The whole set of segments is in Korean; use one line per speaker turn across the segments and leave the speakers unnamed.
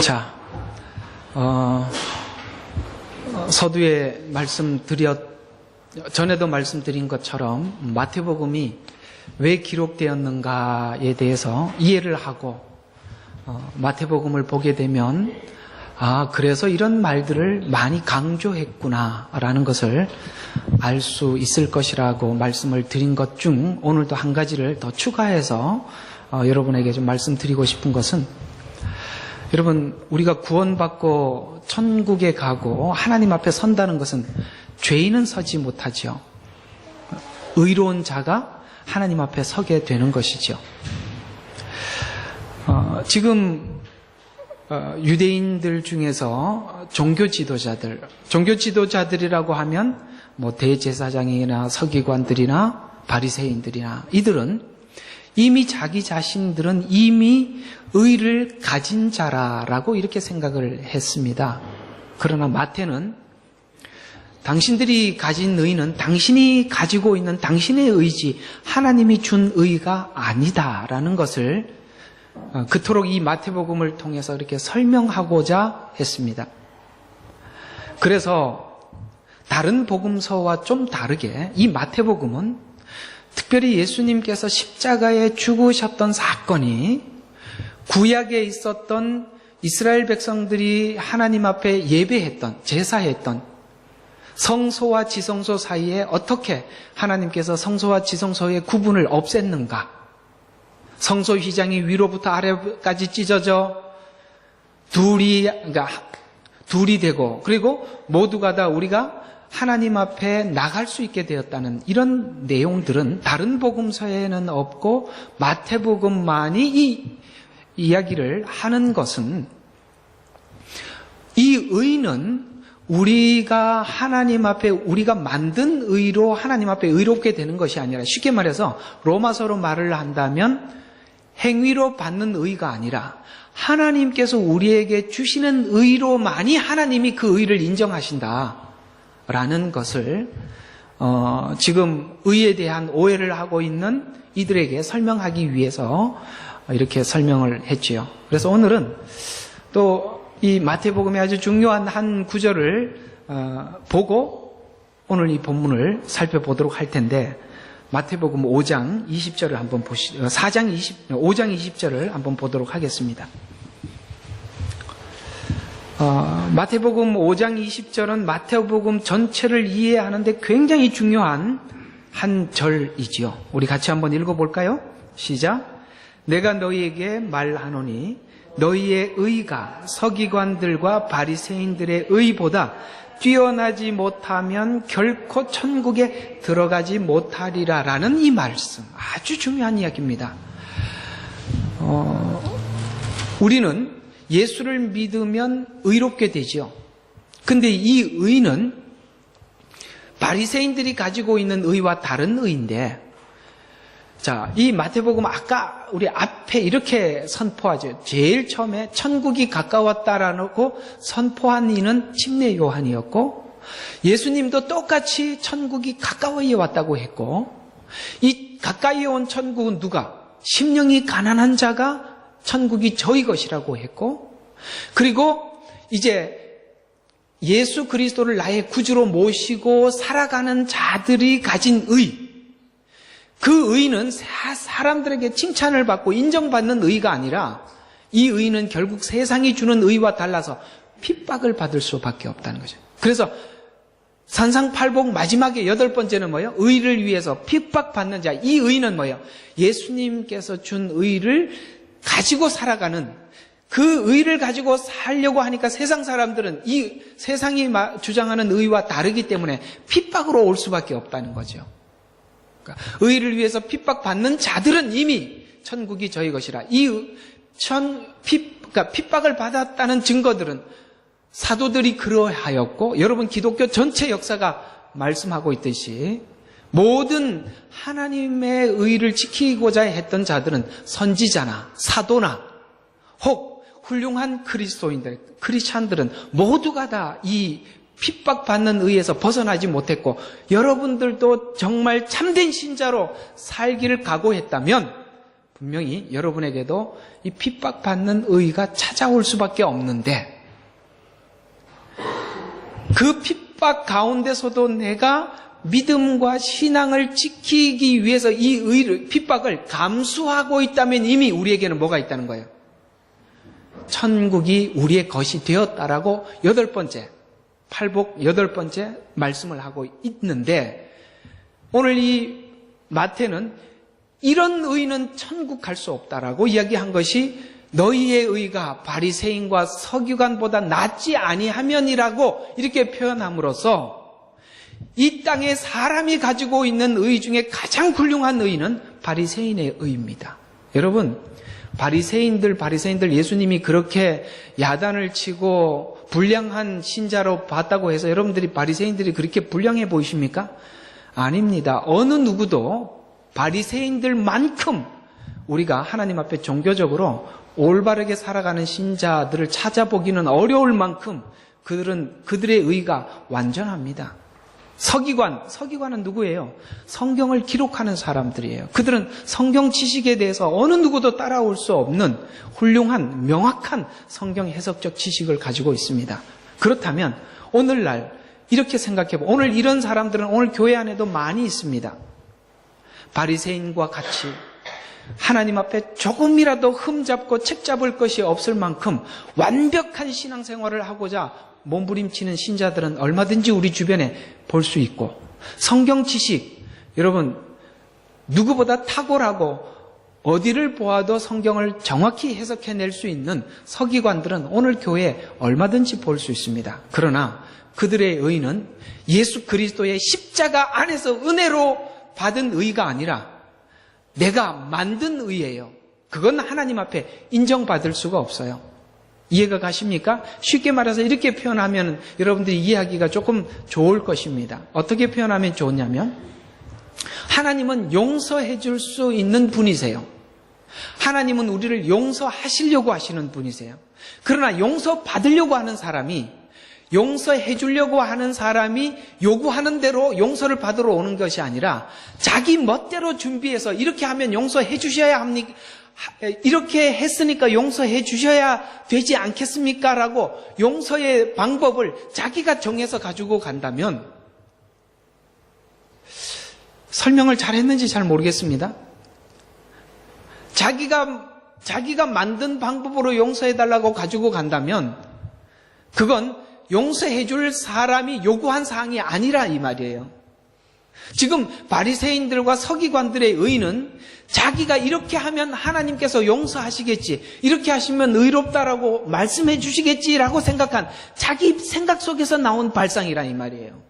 자, 서두에 전에도 말씀드린 것처럼 마태복음이 왜 기록되었는가에 대해서 이해를 하고 마태복음을 보게 되면 그래서 이런 말들을 많이 강조했구나라는 것을 알 수 있을 것이라고 말씀을 드린 것 중 오늘도 한 가지를 더 추가해서 여러분에게 좀 말씀드리고 싶은 것은, 여러분, 우리가 구원받고 천국에 가고 하나님 앞에 선다는 것은 죄인은 서지 못하죠. 의로운 자가 하나님 앞에 서게 되는 것이죠. 지금 유대인들 중에서 종교 지도자들이라고 하면 대제사장이나 서기관들이나 바리새인들이나 이들은 이미 자기 자신들은 이미 의를 가진 자라라고 이렇게 생각을 했습니다. 그러나 마태는 당신들이 가진 의는 당신이 가지고 있는 당신의 의지, 하나님이 준 의가 아니다라는 것을 그토록 이 마태복음을 통해서 이렇게 설명하고자 했습니다. 그래서 다른 복음서와 좀 다르게 이 마태복음은 특별히 예수님께서 십자가에 죽으셨던 사건이 구약에 있었던 이스라엘 백성들이 하나님 앞에 예배했던, 제사했던 성소와 지성소 사이에 어떻게 하나님께서 성소와 지성소의 구분을 없앴는가, 성소 휘장이 위로부터 아래까지 찢어져 둘이 되고, 그리고 모두가 다 우리가 하나님 앞에 나갈 수 있게 되었다는 이런 내용들은 다른 복음서에는 없고 마태복음만이 이 이야기를 하는 것은, 이 의는 우리가 하나님 앞에 우리가 만든 의로 하나님 앞에 의롭게 되는 것이 아니라, 쉽게 말해서 로마서로 말을 한다면 행위로 받는 의가 아니라 하나님께서 우리에게 주시는 의로만이 하나님이 그 의를 인정하신다라는 것을 지금 의에 대한 오해를 하고 있는 이들에게 설명하기 위해서 이렇게 설명을 했지요. 그래서 오늘은 또 이 마태복음의 아주 중요한 한 구절을 보고 오늘 이 본문을 살펴보도록 할 텐데, 마태복음 5장 20절을 한번 보시죠. 5장 20절을 한번 보도록 하겠습니다. 마태복음 5장 20절은 마태복음 전체를 이해하는데 굉장히 중요한 한 절이지요. 우리 같이 한번 읽어볼까요? 시작. 내가 너희에게 말하노니 너희의 의가 서기관들과 바리새인들의 의보다 뛰어나지 못하면 결코 천국에 들어가지 못하리라 라는 이 말씀, 아주 중요한 이야기입니다. 우리는 예수를 믿으면 의롭게 되죠. 근데 이 의는 바리새인들이 가지고 있는 의와 다른 의인데, 자, 이 마태복음 아까 우리 앞에 이렇게 선포하죠. 제일 처음에 천국이 가까웠다라고 선포한 이는 침례 요한이었고, 예수님도 똑같이 천국이 가까이에 왔다고 했고, 이 가까이에 온 천국은 누가? 심령이 가난한 자가 천국이 저희 것이라고 했고, 그리고 이제 예수 그리스도를 나의 구주로 모시고 살아가는 자들이 가진 의, 그 의는 사람들에게 칭찬을 받고 인정받는 의가 아니라, 이 의는 결국 세상이 주는 의와 달라서 핍박을 받을 수밖에 없다는 거죠. 그래서 산상팔복 마지막에 8번째는 뭐예요? 의를 위해서 핍박받는 자. 이 의는 뭐예요? 예수님께서 준 의를 가지고 살아가는, 그 의를 가지고 살려고 하니까 세상 사람들은 이 세상이 주장하는 의와 다르기 때문에 핍박으로 올 수밖에 없다는 거죠. 그러니까 의를 위해서 핍박받는 자들은 이미 천국이 저희 것이라. 그러니까 핍박을 받았다는 증거들은 사도들이 그러하였고, 여러분 기독교 전체 역사가 말씀하고 있듯이 모든 하나님의 의를 지키고자 했던 자들은 선지자나 사도나 혹 훌륭한 그리스도인들, 크리스찬들은 모두가 다 이 핍박받는 의에서 벗어나지 못했고, 여러분들도 정말 참된 신자로 살기를 각오했다면 분명히 여러분에게도 이 핍박받는 의가 찾아올 수밖에 없는데, 그 핍박 가운데서도 내가 믿음과 신앙을 지키기 위해서 이 핍박을 감수하고 있다면 이미 우리에게는 뭐가 있다는 거예요? 천국이 우리의 것이 되었다라고 8번째, 팔복 8번째 말씀을 하고 있는데, 오늘 이 마태는 이런 의는 천국 갈 수 없다라고 이야기한 것이 너희의 의가 바리새인과 서기관보다 낫지 아니하면이라고 이렇게 표현함으로써 이 땅에 사람이 가지고 있는 의 중에 가장 훌륭한 의는 바리새인의 의입니다. 여러분, 바리새인들 예수님이 그렇게 야단을 치고 불량한 신자로 봤다고 해서 여러분들이 바리새인들이 그렇게 불량해 보이십니까? 아닙니다. 어느 누구도 바리새인들만큼 우리가 하나님 앞에 종교적으로 올바르게 살아가는 신자들을 찾아보기는 어려울 만큼 그들의 의가 완전합니다. 서기관은 누구예요? 성경을 기록하는 사람들이에요. 그들은 성경 지식에 대해서 어느 누구도 따라올 수 없는 훌륭한 명확한 성경 해석적 지식을 가지고 있습니다. 그렇다면 오늘날 이렇게 생각해보면, 오늘 이런 사람들은 오늘 교회 안에도 많이 있습니다. 바리새인과 같이 하나님 앞에 조금이라도 흠잡고 책 잡을 것이 없을 만큼 완벽한 신앙생활을 하고자 몸부림치는 신자들은 얼마든지 우리 주변에 볼 수 있고, 성경 지식, 여러분 누구보다 탁월하고 어디를 보아도 성경을 정확히 해석해낼 수 있는 서기관들은 오늘 교회에 얼마든지 볼 수 있습니다. 그러나 그들의 의는 예수 그리스도의 십자가 안에서 은혜로 받은 의가 아니라 내가 만든 의예요. 그건 하나님 앞에 인정받을 수가 없어요. 이해가 가십니까? 쉽게 말해서 이렇게 표현하면 여러분들이 이해하기가 조금 좋을 것입니다. 어떻게 표현하면 좋냐면, 하나님은 용서해 줄 수 있는 분이세요. 하나님은 우리를 용서하시려고 하시는 분이세요. 그러나 용서받으려고 하는 사람이, 용서해 주려고 하는 사람이 요구하는 대로 용서를 받으러 오는 것이 아니라 자기 멋대로 준비해서 이렇게 하면 용서해 주셔야 합니까? 이렇게 했으니까 용서해 주셔야 되지 않겠습니까? 라고 용서의 방법을 자기가 정해서 가지고 간다면, 설명을 잘했는지 잘 모르겠습니다. 자기가 만든 방법으로 용서해달라고 가지고 간다면 그건 용서해 줄 사람이 요구한 사항이 아니라 이 말이에요. 지금 바리새인들과 서기관들의 의는 자기가 이렇게 하면 하나님께서 용서하시겠지, 이렇게 하시면 의롭다라고 말씀해 주시겠지라고 생각한 자기 생각 속에서 나온 발상이라 이 말이에요.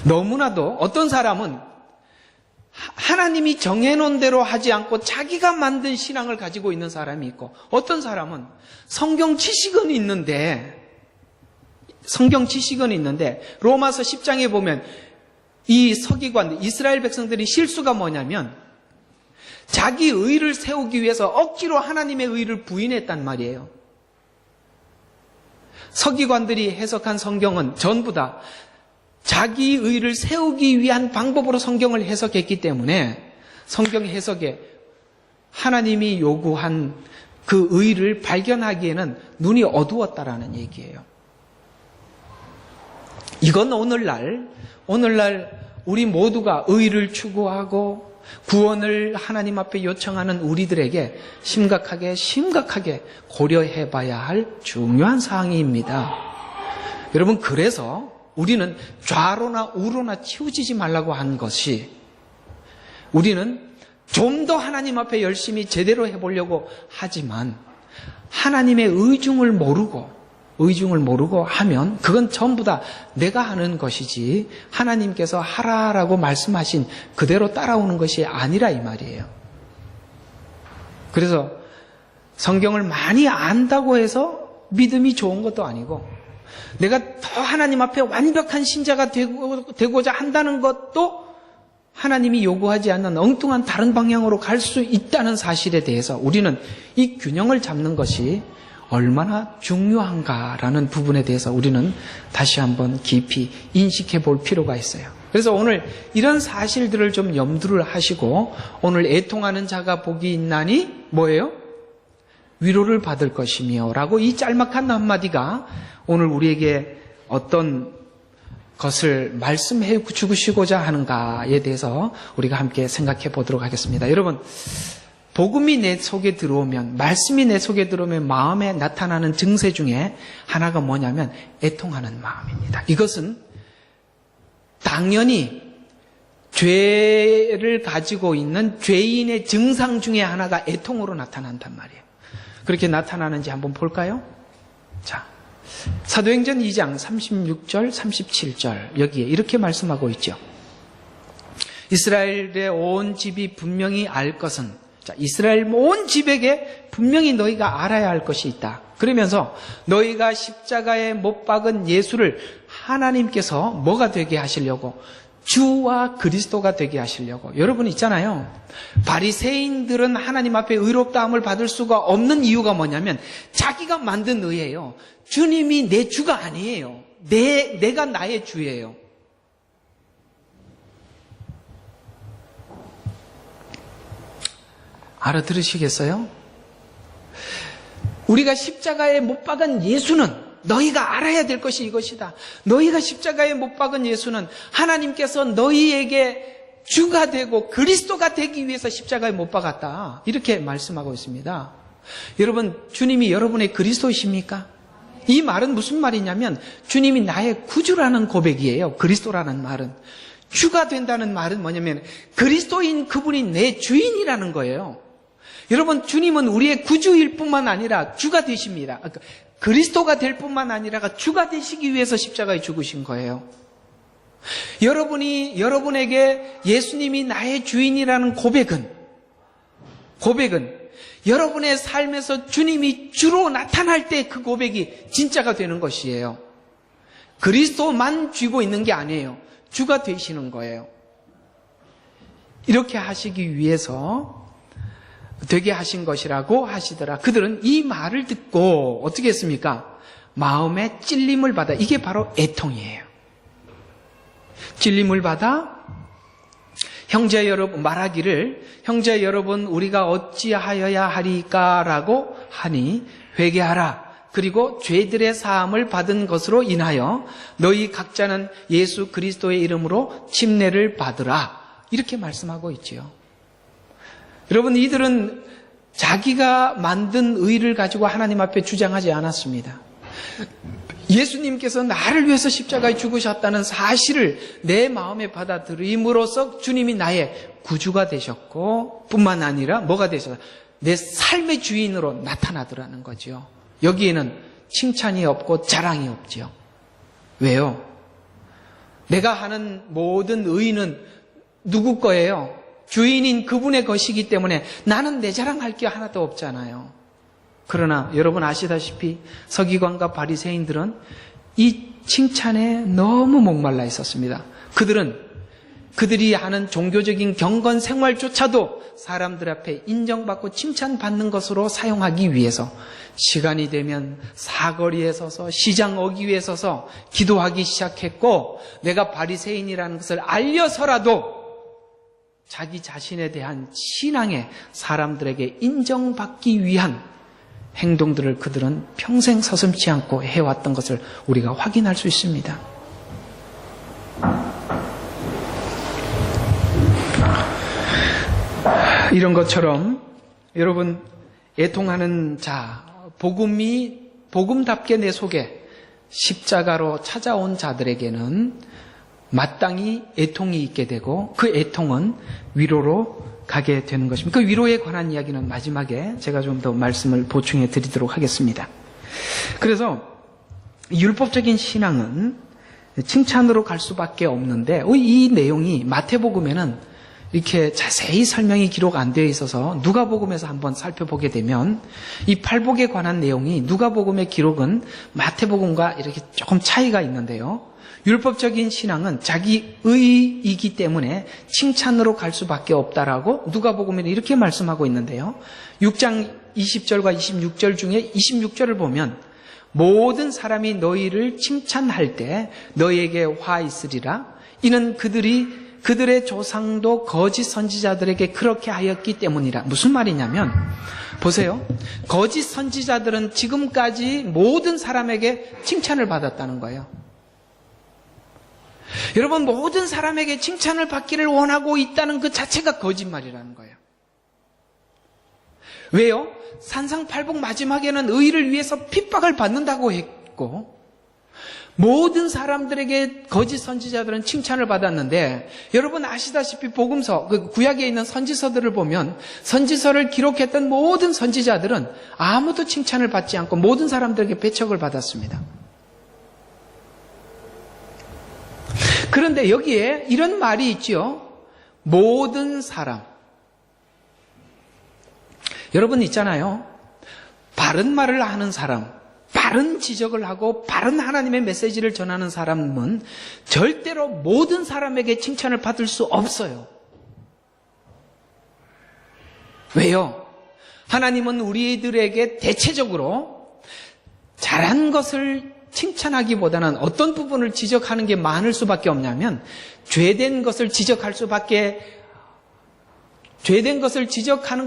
너무나도 어떤 사람은 하나님이 정해놓은 대로 하지 않고 자기가 만든 신앙을 가지고 있는 사람이 있고, 어떤 사람은 성경 지식은 있는데 로마서 10장에 보면 이 서기관, 이스라엘 백성들이 실수가 뭐냐면 자기 의를 세우기 위해서 억지로 하나님의 의를 부인했단 말이에요. 서기관들이 해석한 성경은 전부 다 자기 의를 세우기 위한 방법으로 성경을 해석했기 때문에 성경 해석에 하나님이 요구한 그 의를 발견하기에는 눈이 어두웠다라는 얘기예요. 이건 오늘날 우리 모두가 의를 추구하고 구원을 하나님 앞에 요청하는 우리들에게 심각하게 고려해 봐야 할 중요한 사항입니다. 여러분, 그래서 우리는 좌로나 우로나 치우치지 말라고 한 것이, 우리는 좀 더 하나님 앞에 열심히 제대로 해보려고 하지만 하나님의 의중을 모르고 하면 그건 전부 다 내가 하는 것이지 하나님께서 하라라고 말씀하신 그대로 따라오는 것이 아니라 이 말이에요. 그래서 성경을 많이 안다고 해서 믿음이 좋은 것도 아니고, 내가 더 하나님 앞에 완벽한 신자가 되고자 한다는 것도 하나님이 요구하지 않는 엉뚱한 다른 방향으로 갈 수 있다는 사실에 대해서 우리는 이 균형을 잡는 것이 얼마나 중요한가라는 부분에 대해서 우리는 다시 한번 깊이 인식해 볼 필요가 있어요. 그래서 오늘 이런 사실들을 좀 염두를 하시고 오늘 애통하는 자가 복이 있나니 뭐예요? 위로를 받을 것이며 라고 이 짤막한 한마디가 오늘 우리에게 어떤 것을 말씀해 주시고자 하는가에 대해서 우리가 함께 생각해 보도록 하겠습니다. 여러분, 복음이 내 속에 들어오면, 말씀이 내 속에 들어오면 마음에 나타나는 증세 중에 하나가 뭐냐면 애통하는 마음입니다. 이것은 당연히 죄를 가지고 있는 죄인의 증상 중에 하나가 애통으로 나타난단 말이에요. 그렇게 나타나는지 한번 볼까요? 자, 사도행전 2장 36절, 37절 여기에 이렇게 말씀하고 있죠. 이스라엘의 온 집이 분명히 알 것은, 자, 이스라엘 온 집에게 분명히 너희가 알아야 할 것이 있다. 그러면서 너희가 십자가에 못 박은 예수를 하나님께서 뭐가 되게 하시려고? 주와 그리스도가 되게 하시려고. 여러분 있잖아요. 바리새인들은 하나님 앞에 의롭다함을 받을 수가 없는 이유가 뭐냐면 자기가 만든 의예요. 주님이 내 주가 아니에요. 내가 나의 주예요. 알아들으시겠어요? 우리가 십자가에 못 박은 예수는 너희가 알아야 될 것이 이것이다. 너희가 십자가에 못 박은 예수는 하나님께서 너희에게 주가 되고 그리스도가 되기 위해서 십자가에 못 박았다. 이렇게 말씀하고 있습니다. 여러분, 주님이 여러분의 그리스도이십니까? 이 말은 무슨 말이냐면 주님이 나의 구주라는 고백이에요. 그리스도라는 말은. 주가 된다는 말은 뭐냐면 그리스도인 그분이 내 주인이라는 거예요. 여러분, 주님은 우리의 구주일 뿐만 아니라 주가 되십니다. 그리스도가 될 뿐만 아니라 주가 되시기 위해서 십자가에 죽으신 거예요. 여러분에게 예수님이 나의 주인이라는 고백은 여러분의 삶에서 주님이 주로 나타날 때 그 고백이 진짜가 되는 것이에요. 그리스도만 쥐고 있는 게 아니에요. 주가 되시는 거예요. 이렇게 하시기 위해서 되게 하신 것이라고 하시더라. 그들은 이 말을 듣고 어떻게 했습니까? 마음에 찔림을 받아. 이게 바로 애통이에요. 찔림을 받아 형제 여러분 말하기를 형제 여러분 우리가 어찌하여야 하리까라고 하니 회개하라. 그리고 죄들의 사함을 받은 것으로 인하여 너희 각자는 예수 그리스도의 이름으로 침례를 받으라. 이렇게 말씀하고 있지요. 여러분, 이들은 자기가 만든 의를 가지고 하나님 앞에 주장하지 않았습니다. 예수님께서 나를 위해서 십자가에 죽으셨다는 사실을 내 마음에 받아들임으로써 주님이 나의 구주가 되셨고 뿐만 아니라 뭐가 되셔서 내 삶의 주인으로 나타나더라는 거죠. 여기에는 칭찬이 없고 자랑이 없지요. 왜요? 내가 하는 모든 의는 누구 거예요? 주인인 그분의 것이기 때문에 나는 내 자랑할 게 하나도 없잖아요. 그러나 여러분 아시다시피 서기관과 바리새인들은 이 칭찬에 너무 목말라 있었습니다. 그들이 하는 종교적인 경건 생활조차도 사람들 앞에 인정받고 칭찬받는 것으로 사용하기 위해서 시간이 되면 사거리에 서서 시장 어귀에 서서 기도하기 시작했고 내가 바리새인이라는 것을 알려서라도 자기 자신에 대한 신앙에 사람들에게 인정받기 위한 행동들을 그들은 평생 서슴지 않고 해왔던 것을 우리가 확인할 수 있습니다. 이런 것처럼 여러분 애통하는 자, 복음답게 내 속에 십자가로 찾아온 자들에게는 마땅히 애통이 있게 되고 그 애통은 위로로 가게 되는 것입니다. 그 위로에 관한 이야기는 마지막에 제가 좀 더 말씀을 보충해 드리도록 하겠습니다. 그래서 율법적인 신앙은 칭찬으로 갈 수밖에 없는데 이 내용이 마태복음에는 이렇게 자세히 설명이 기록 안 되어 있어서 누가복음에서 한번 살펴보게 되면 이 팔복에 관한 내용이 누가복음의 기록은 마태복음과 이렇게 조금 차이가 있는데요. 율법적인 신앙은 자기 의이기 때문에 칭찬으로 갈 수밖에 없다라고 누가복음에는 이렇게 말씀하고 있는데요. 6장 20절과 26절 중에 26절을 보면 모든 사람이 너희를 칭찬할 때 너희에게 화 있으리라. 이는 그들의 조상도 거짓 선지자들에게 그렇게 하였기 때문이라. 무슨 말이냐면 보세요. 거짓 선지자들은 지금까지 모든 사람에게 칭찬을 받았다는 거예요. 여러분, 모든 사람에게 칭찬을 받기를 원하고 있다는 그 자체가 거짓말이라는 거예요. 왜요? 산상팔복 마지막에는 의를 위해서 핍박을 받는다고 했고, 모든 사람들에게 거짓 선지자들은 칭찬을 받았는데, 여러분 아시다시피 복음서, 그 구약에 있는 선지서들을 보면 선지서를 기록했던 모든 선지자들은 아무도 칭찬을 받지 않고 모든 사람들에게 배척을 받았습니다. 그런데 여기에 이런 말이 있죠. 모든 사람. 여러분 있잖아요. 바른 말을 하는 사람, 바른 지적을 하고 바른 하나님의 메시지를 전하는 사람은 절대로 모든 사람에게 칭찬을 받을 수 없어요. 왜요? 하나님은 우리들에게 대체적으로 잘한 것을 칭찬하기보다는 어떤 부분을 지적하는 게 많을 수밖에 없냐면 죄된 것을 지적하는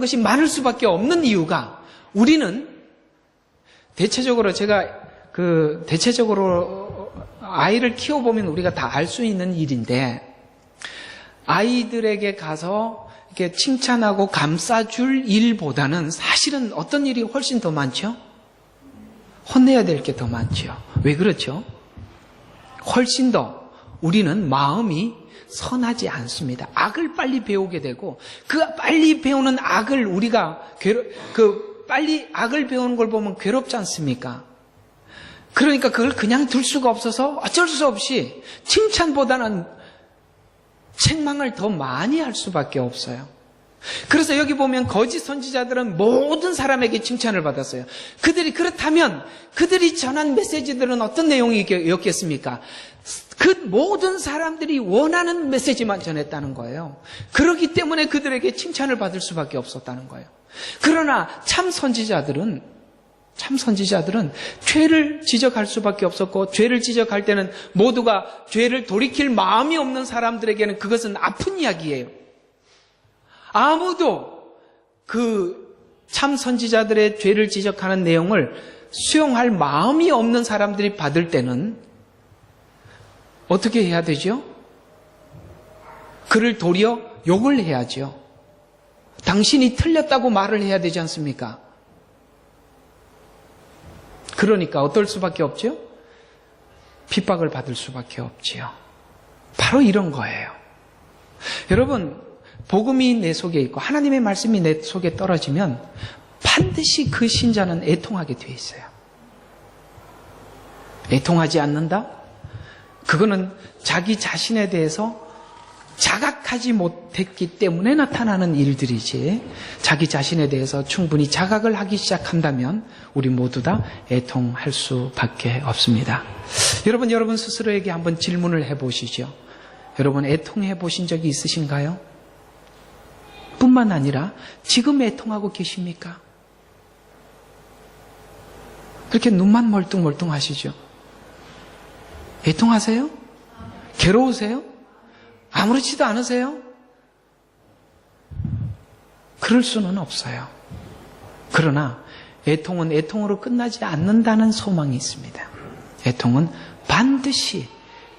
것이 많을 수밖에 없는 이유가, 우리는 대체적으로 아이를 키워보면 우리가 다 알 수 있는 일인데, 아이들에게 가서 이렇게 칭찬하고 감싸줄 일보다는 사실은 어떤 일이 훨씬 더 많죠? 혼내야 될 게 더 많죠. 왜 그렇죠? 훨씬 더 우리는 마음이 선하지 않습니다. 악을 빨리 배우게 되고, 그 빨리 배우는 악을 우리가 빨리 악을 배우는 걸 보면 괴롭지 않습니까? 그러니까 그걸 그냥 둘 수가 없어서 어쩔 수 없이 칭찬보다는 책망을 더 많이 할 수밖에 없어요. 그래서 여기 보면 거짓 선지자들은 모든 사람에게 칭찬을 받았어요. 그렇다면 그들이 전한 메시지들은 어떤 내용이었겠습니까? 그 모든 사람들이 원하는 메시지만 전했다는 거예요. 그렇기 때문에 그들에게 칭찬을 받을 수밖에 없었다는 거예요. 그러나 참 선지자들은 죄를 지적할 수밖에 없었고, 죄를 지적할 때는 모두가 죄를 돌이킬 마음이 없는 사람들에게는 그것은 아픈 이야기예요. 아무도 그 참 선지자들의 죄를 지적하는 내용을 수용할 마음이 없는 사람들이 받을 때는 어떻게 해야 되죠? 그를 도리어 욕을 해야죠. 당신이 틀렸다고 말을 해야 되지 않습니까? 그러니까 어떨 수밖에 없죠? 핍박을 받을 수밖에 없지요. 바로 이런 거예요. 여러분, 복음이 내 속에 있고 하나님의 말씀이 내 속에 떨어지면 반드시 그 신자는 애통하게 돼 있어요. 애통하지 않는다? 그거는 자기 자신에 대해서 자각하지 못했기 때문에 나타나는 일들이지, 자기 자신에 대해서 충분히 자각을 하기 시작한다면 우리 모두 다 애통할 수밖에 없습니다. 여러분 스스로에게 한번 질문을 해보시죠. 여러분 애통해 보신 적이 있으신가요? 뿐만 아니라 지금 애통하고 계십니까? 그렇게 눈만 멀뚱멀뚱 하시죠? 애통하세요? 괴로우세요? 아무렇지도 않으세요? 그럴 수는 없어요. 그러나 애통은 애통으로 끝나지 않는다는 소망이 있습니다. 애통은 반드시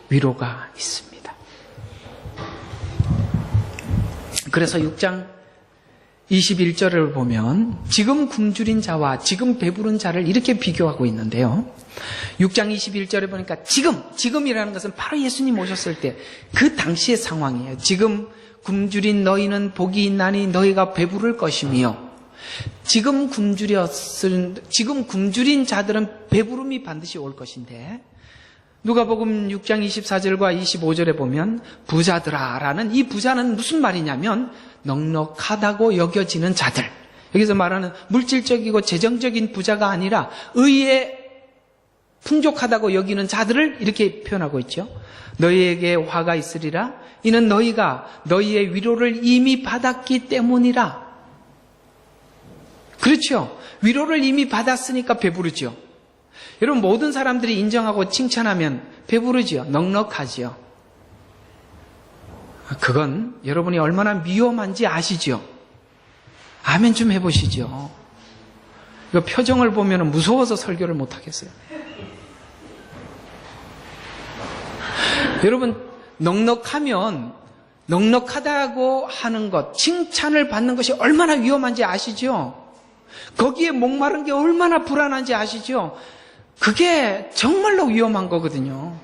위로가 있습니다. 그래서 6장 21절을 보면 지금 굶주린 자와 지금 배부른 자를 이렇게 비교하고 있는데요. 6장 21절에 보니까 지금이라는 것은 바로 예수님 오셨을 때 그 당시의 상황이에요. 지금 굶주린 너희는 복이 있나니 너희가 배부를 것이며, 지금 굶주린 자들은 배부름이 반드시 올 것인데, 누가복음 6장 24절과 25절에 보면 부자들아 라는 이 부자는 무슨 말이냐면 넉넉하다고 여겨지는 자들, 여기서 말하는 물질적이고 재정적인 부자가 아니라 의에 풍족하다고 여기는 자들을 이렇게 표현하고 있죠. 너희에게 화가 있으리라. 이는 너희가 너희의 위로를 이미 받았기 때문이라. 그렇죠. 위로를 이미 받았으니까 배부르죠. 여러분 모든 사람들이 인정하고 칭찬하면 배부르죠. 넉넉하죠. 그건 여러분이 얼마나 위험한지 아시죠? 아멘 좀 해보시죠. 이거 표정을 보면 무서워서 설교를 못하겠어요. 여러분, 넉넉하다고 하는 것, 칭찬을 받는 것이 얼마나 위험한지 아시죠? 거기에 목마른 게 얼마나 불안한지 아시죠? 그게 정말로 위험한 거거든요.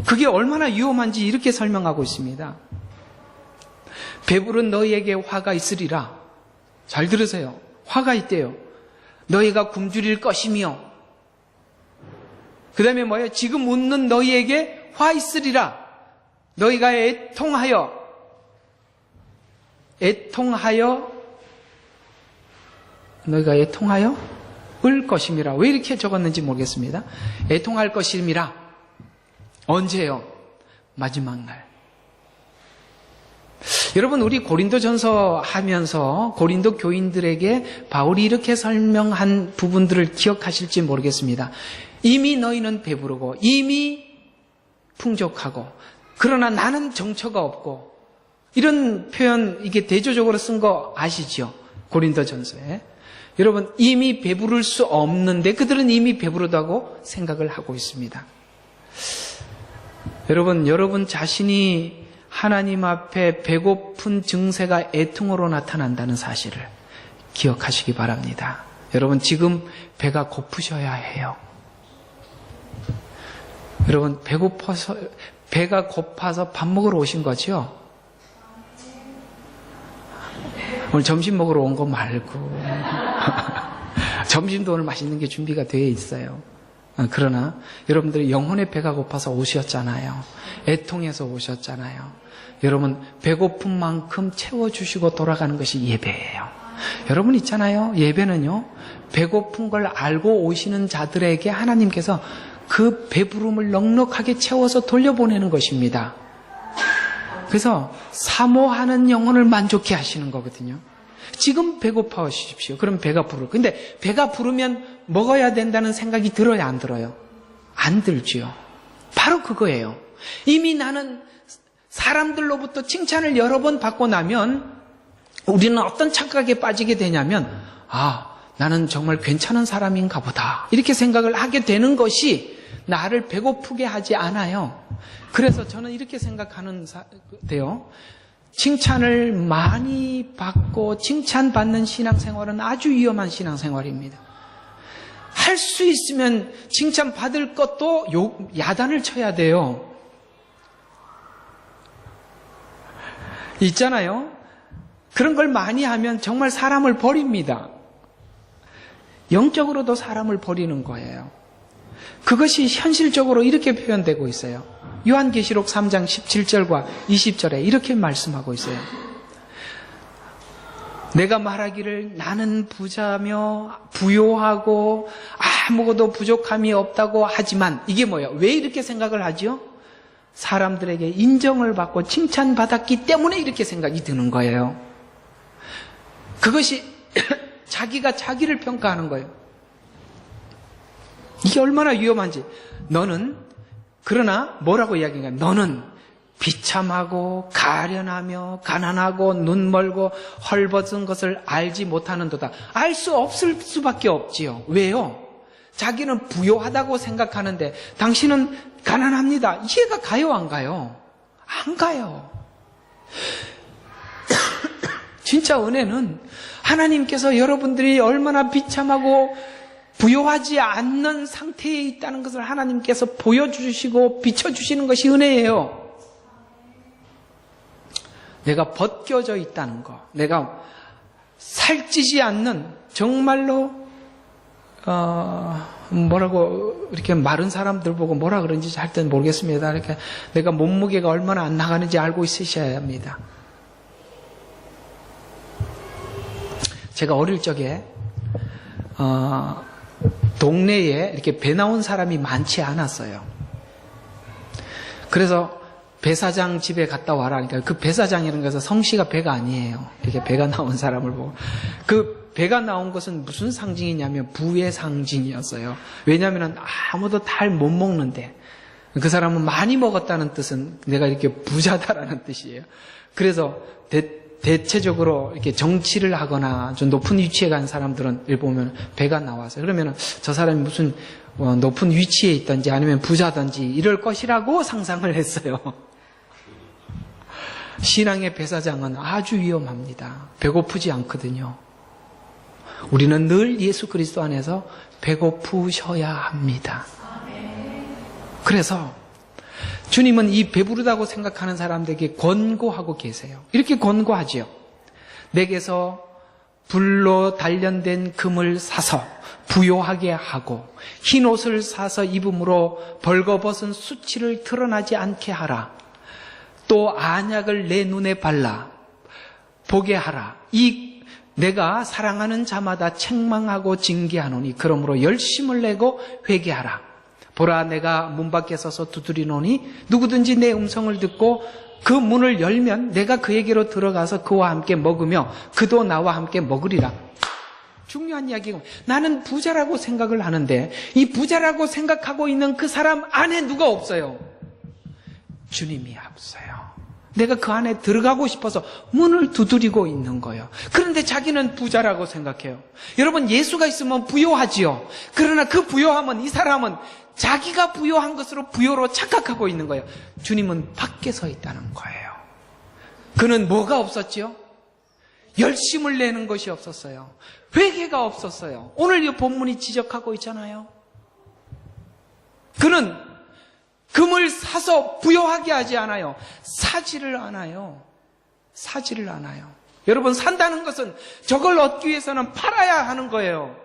그게 얼마나 위험한지 이렇게 설명하고 있습니다. 배부른 너희에게 화가 있으리라. 잘 들으세요. 화가 있대요. 너희가 굶주릴 것이며, 그 다음에 뭐예요? 지금 웃는 너희에게 화 있으리라. 너희가 너희가 애통하여 을 것임이라. 왜 이렇게 적었는지 모르겠습니다. 애통할 것임이라. 언제요? 마지막 날. 여러분, 우리 고린도전서 하면서 고린도 교인들에게 바울이 이렇게 설명한 부분들을 기억하실지 모르겠습니다. 이미 너희는 배부르고 이미 풍족하고 그러나 나는 정처가 없고, 이런 표현 이게 대조적으로 쓴 거 아시죠? 고린도전서에. 여러분, 이미 배부를 수 없는데 그들은 이미 배부르다고 생각을 하고 있습니다. 여러분 자신이 하나님 앞에 배고픈 증세가 애통으로 나타난다는 사실을 기억하시기 바랍니다. 여러분, 지금 배가 고프셔야 해요. 여러분, 배가 고파서 밥 먹으러 오신 거죠? 오늘 점심 먹으러 온 거 말고 점심도 오늘 맛있는 게 준비가 되어 있어요. 그러나 여러분들이 영혼의 배가 고파서 오셨잖아요. 애통해서 오셨잖아요. 여러분, 배고픈 만큼 채워주시고 돌아가는 것이 예배예요. 여러분 있잖아요. 예배는요, 배고픈 걸 알고 오시는 자들에게 하나님께서 그 배부름을 넉넉하게 채워서 돌려보내는 것입니다. 그래서 사모하는 영혼을 만족해 하시는 거거든요. 지금 배고파하십시오. 그럼 배가 부르고. 근데 배가 부르면 먹어야 된다는 생각이 들어야 안 들어요? 안 들지요. 바로 그거예요. 이미 나는 사람들로부터 칭찬을 여러 번 받고 나면 우리는 어떤 착각에 빠지게 되냐면, 나는 정말 괜찮은 사람인가 보다, 이렇게 생각을 하게 되는 것이 나를 배고프게 하지 않아요. 그래서 저는 이렇게 생각하는데요. 칭찬을 많이 받고 칭찬받는 신앙생활은 아주 위험한 신앙생활입니다. 할 수 있으면 칭찬받을 것도 야단을 쳐야 돼요. 있잖아요. 그런 걸 많이 하면 정말 사람을 버립니다. 영적으로도 사람을 버리는 거예요. 그것이 현실적으로 이렇게 표현되고 있어요. 요한계시록 3장 17절과 20절에 이렇게 말씀하고 있어요. 내가 말하기를 나는 부자며 부요하고 아무것도 부족함이 없다고 하지만, 이게 뭐예요? 왜 이렇게 생각을 하죠? 사람들에게 인정을 받고 칭찬받았기 때문에 이렇게 생각이 드는 거예요. 그것이 자기가 자기를 평가하는 거예요. 이게 얼마나 위험한지. 그러나 뭐라고 이야기인가? 너는 비참하고 가련하며 가난하고 눈멀고 헐벗은 것을 알지 못하는도다. 알 수 없을 수밖에 없지요. 왜요? 자기는 부요하다고 생각하는데 당신은 가난합니다. 이해가 가요, 안 가요? 안 가요. 진짜 은혜는 하나님께서 여러분들이 얼마나 비참하고 부요하지 않는 상태에 있다는 것을 하나님께서 보여주시고 비춰주시는 것이 은혜예요. 내가 벗겨져 있다는 거, 내가 살찌지 않는, 정말로 뭐라고 이렇게 마른 사람들 보고 뭐라 그런지 할 때는 모르겠습니다. 이렇게 내가 몸무게가 얼마나 안 나가는지 알고 있으셔야 합니다. 제가 어릴 적에 동네에 이렇게 배 나온 사람이 많지 않았어요. 그래서 배사장 집에 갔다 와라 하니까, 그 배사장이라는 것은 성씨가 배가 아니에요. 이렇게 배가 나온 사람을 보고. 그 배가 나온 것은 무슨 상징이냐면 부의 상징이었어요. 왜냐하면 아무도 달 못 먹는데, 그 사람은 많이 먹었다는 뜻은 내가 이렇게 부자다라는 뜻이에요. 그래서 대체적으로 이렇게 정치를 하거나 좀 높은 위치에 간 사람들은 보면 배가 나와서 그러면 저 사람이 무슨 높은 위치에 있든지 아니면 부자든지 이럴 것이라고 상상을 했어요. 신앙의 배사장은 아주 위험합니다. 배고프지 않거든요. 우리는 늘 예수 그리스도 안에서 배고프셔야 합니다. 그래서 주님은 이 배부르다고 생각하는 사람들에게 권고하고 계세요. 이렇게 권고하지요. 내게서 불로 단련된 금을 사서 부요하게 하고 흰 옷을 사서 입음으로 벌거벗은 수치를 드러나지 않게 하라. 또 안약을 내 눈에 발라 보게 하라. 이 내가 사랑하는 자마다 책망하고 징계하노니 그러므로 열심을 내고 회개하라. 보라, 내가 문 밖에 서서 두드리노니 누구든지 내 음성을 듣고 그 문을 열면 내가 그에게로 들어가서 그와 함께 먹으며 그도 나와 함께 먹으리라. 중요한 이야기가, 나는 부자라고 생각을 하는데 이 부자라고 생각하고 있는 그 사람 안에 누가 없어요? 주님이 없어요. 내가 그 안에 들어가고 싶어서 문을 두드리고 있는 거예요. 그런데 자기는 부자라고 생각해요. 여러분, 예수가 있으면 부요하지요. 그러나 그 부요함은, 이 사람은 자기가 부요한 것으로 부요로 착각하고 있는 거예요. 주님은 밖에 서 있다는 거예요. 그는 뭐가 없었지요? 열심을 내는 것이 없었어요. 회개가 없었어요. 오늘 이 본문이 지적하고 있잖아요. 그는 금을 사서 부요하게 하지 않아요. 사지를 않아요. 사지를 않아요. 여러분, 산다는 것은 저걸 얻기 위해서는 팔아야 하는 거예요.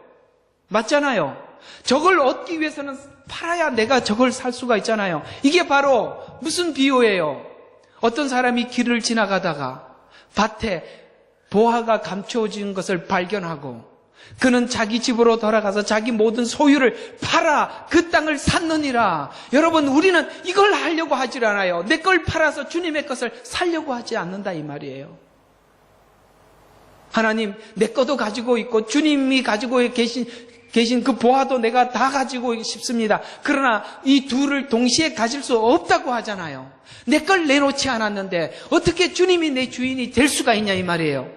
맞잖아요. 저걸 얻기 위해서는 팔아야 내가 저걸 살 수가 있잖아요. 이게 바로 무슨 비유예요? 어떤 사람이 길을 지나가다가 밭에 보화가 감춰진 것을 발견하고 그는 자기 집으로 돌아가서 자기 모든 소유를 팔아 그 땅을 샀느니라. 여러분, 우리는 이걸 하려고 하질 않아요. 내 걸 팔아서 주님의 것을 살려고 하지 않는다 이 말이에요. 하나님, 내 것도 가지고 있고 주님이 가지고 계신 그 보화도 내가 다 가지고 싶습니다. 그러나 이 둘을 동시에 가질 수 없다고 하잖아요. 내 걸 내놓지 않았는데 어떻게 주님이 내 주인이 될 수가 있냐 이 말이에요.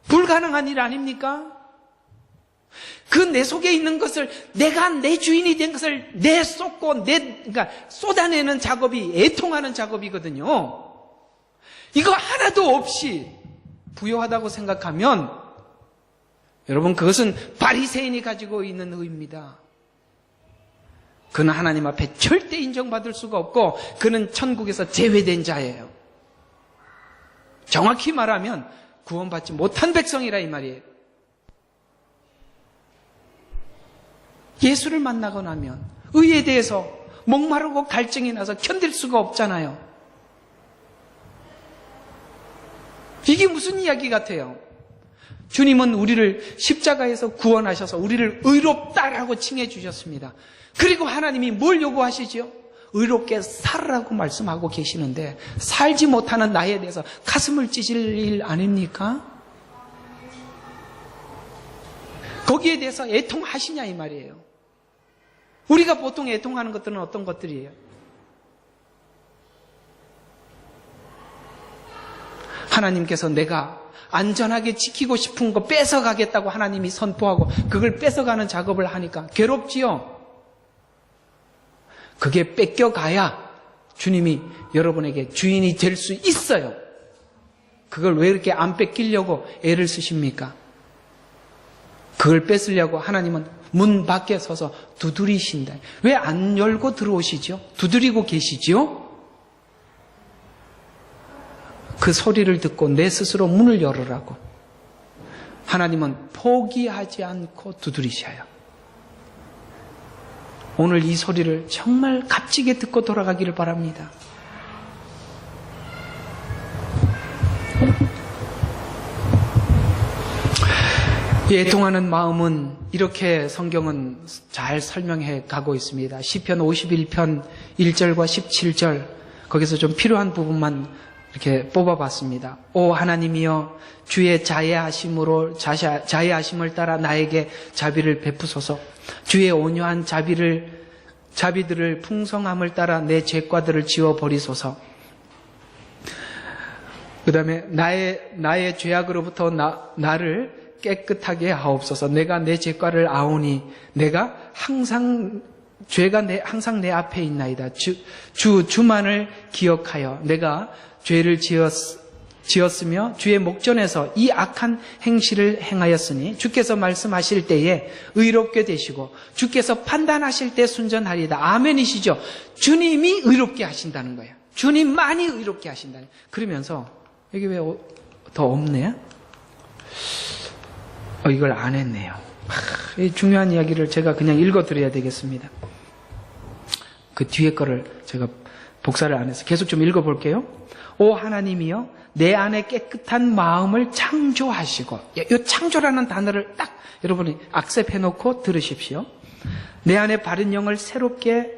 불가능한 일 아닙니까? 그 내 속에 있는 것을, 내가 내 주인이 된 것을 내쏟고 그러니까 쏟아내는 작업이 애통하는 작업이거든요. 이거 하나도 없이 부요하다고 생각하면 여러분, 그것은 바리새인이 가지고 있는 의입니다. 그는 하나님 앞에 절대 인정받을 수가 없고 그는 천국에서 제외된 자예요. 정확히 말하면 구원받지 못한 백성이라 이 말이에요. 예수를 만나고 나면 의에 대해서 목마르고 갈증이 나서 견딜 수가 없잖아요. 이게 무슨 이야기 같아요? 주님은 우리를 십자가에서 구원하셔서 우리를 의롭다라고 칭해 주셨습니다. 그리고 하나님이 뭘 요구하시죠? 의롭게 살으라고 말씀하고 계시는데 살지 못하는 나에 대해서 가슴을 찢을 일 아닙니까? 거기에 대해서 애통하시냐 이 말이에요. 우리가 보통 애통하는 것들은 어떤 것들이에요? 하나님께서 내가 안전하게 지키고 싶은 거 뺏어가겠다고 하나님이 선포하고 그걸 뺏어가는 작업을 하니까 괴롭지요? 그게 뺏겨가야 주님이 여러분에게 주인이 될 수 있어요. 그걸 왜 이렇게 안 뺏기려고 애를 쓰십니까? 그걸 뺏으려고 하나님은 문 밖에 서서 두드리신다. 왜 안 열고 들어오시죠? 두드리고 계시죠? 그 소리를 듣고 내 스스로 문을 열으라고. 하나님은 포기하지 않고 두드리셔요. 오늘 이 소리를 정말 값지게 듣고 돌아가기를 바랍니다. 애통하는 마음은 이렇게 성경은 잘 설명해 가고 있습니다. 시편 51편 1절과 17절 거기서 좀 필요한 부분만 이렇게 뽑아봤습니다. 오 하나님이여 주의 자애하심을 따라 나에게 자비를 베푸소서. 주의 온유한 자비를 자비들을 풍성함을 따라 내 죄과들을 지워버리소서. 그 다음에 나의 죄악으로부터 나를 깨끗하게 하옵소서. 내가 내 죄과를 아오니 내가 죄가 항상 내 앞에 있나이다. 주만을 기억하여 내가 죄를 지었으며 주의 목전에서 이 악한 행실을 행하였으니 주께서 말씀하실 때에 의롭게 되시고 주께서 판단하실 때 순전하리다. 아멘이시죠? 주님이 의롭게 하신다는 거예요. 주님만이 의롭게 하신다는. 그러면서 여기 왜 더 없네? 이걸 안 했네요. 이 중요한 이야기를 제가 그냥 읽어드려야 되겠습니다. 그 뒤에 거를 제가 복사를 안 해서 계속 좀 읽어볼게요. 오 하나님이여, 내 안에 깨끗한 마음을 창조하시고, 이 창조라는 단어를 딱 여러분이 악셉해놓고 들으십시오. 내 안에 바른 영을 새롭게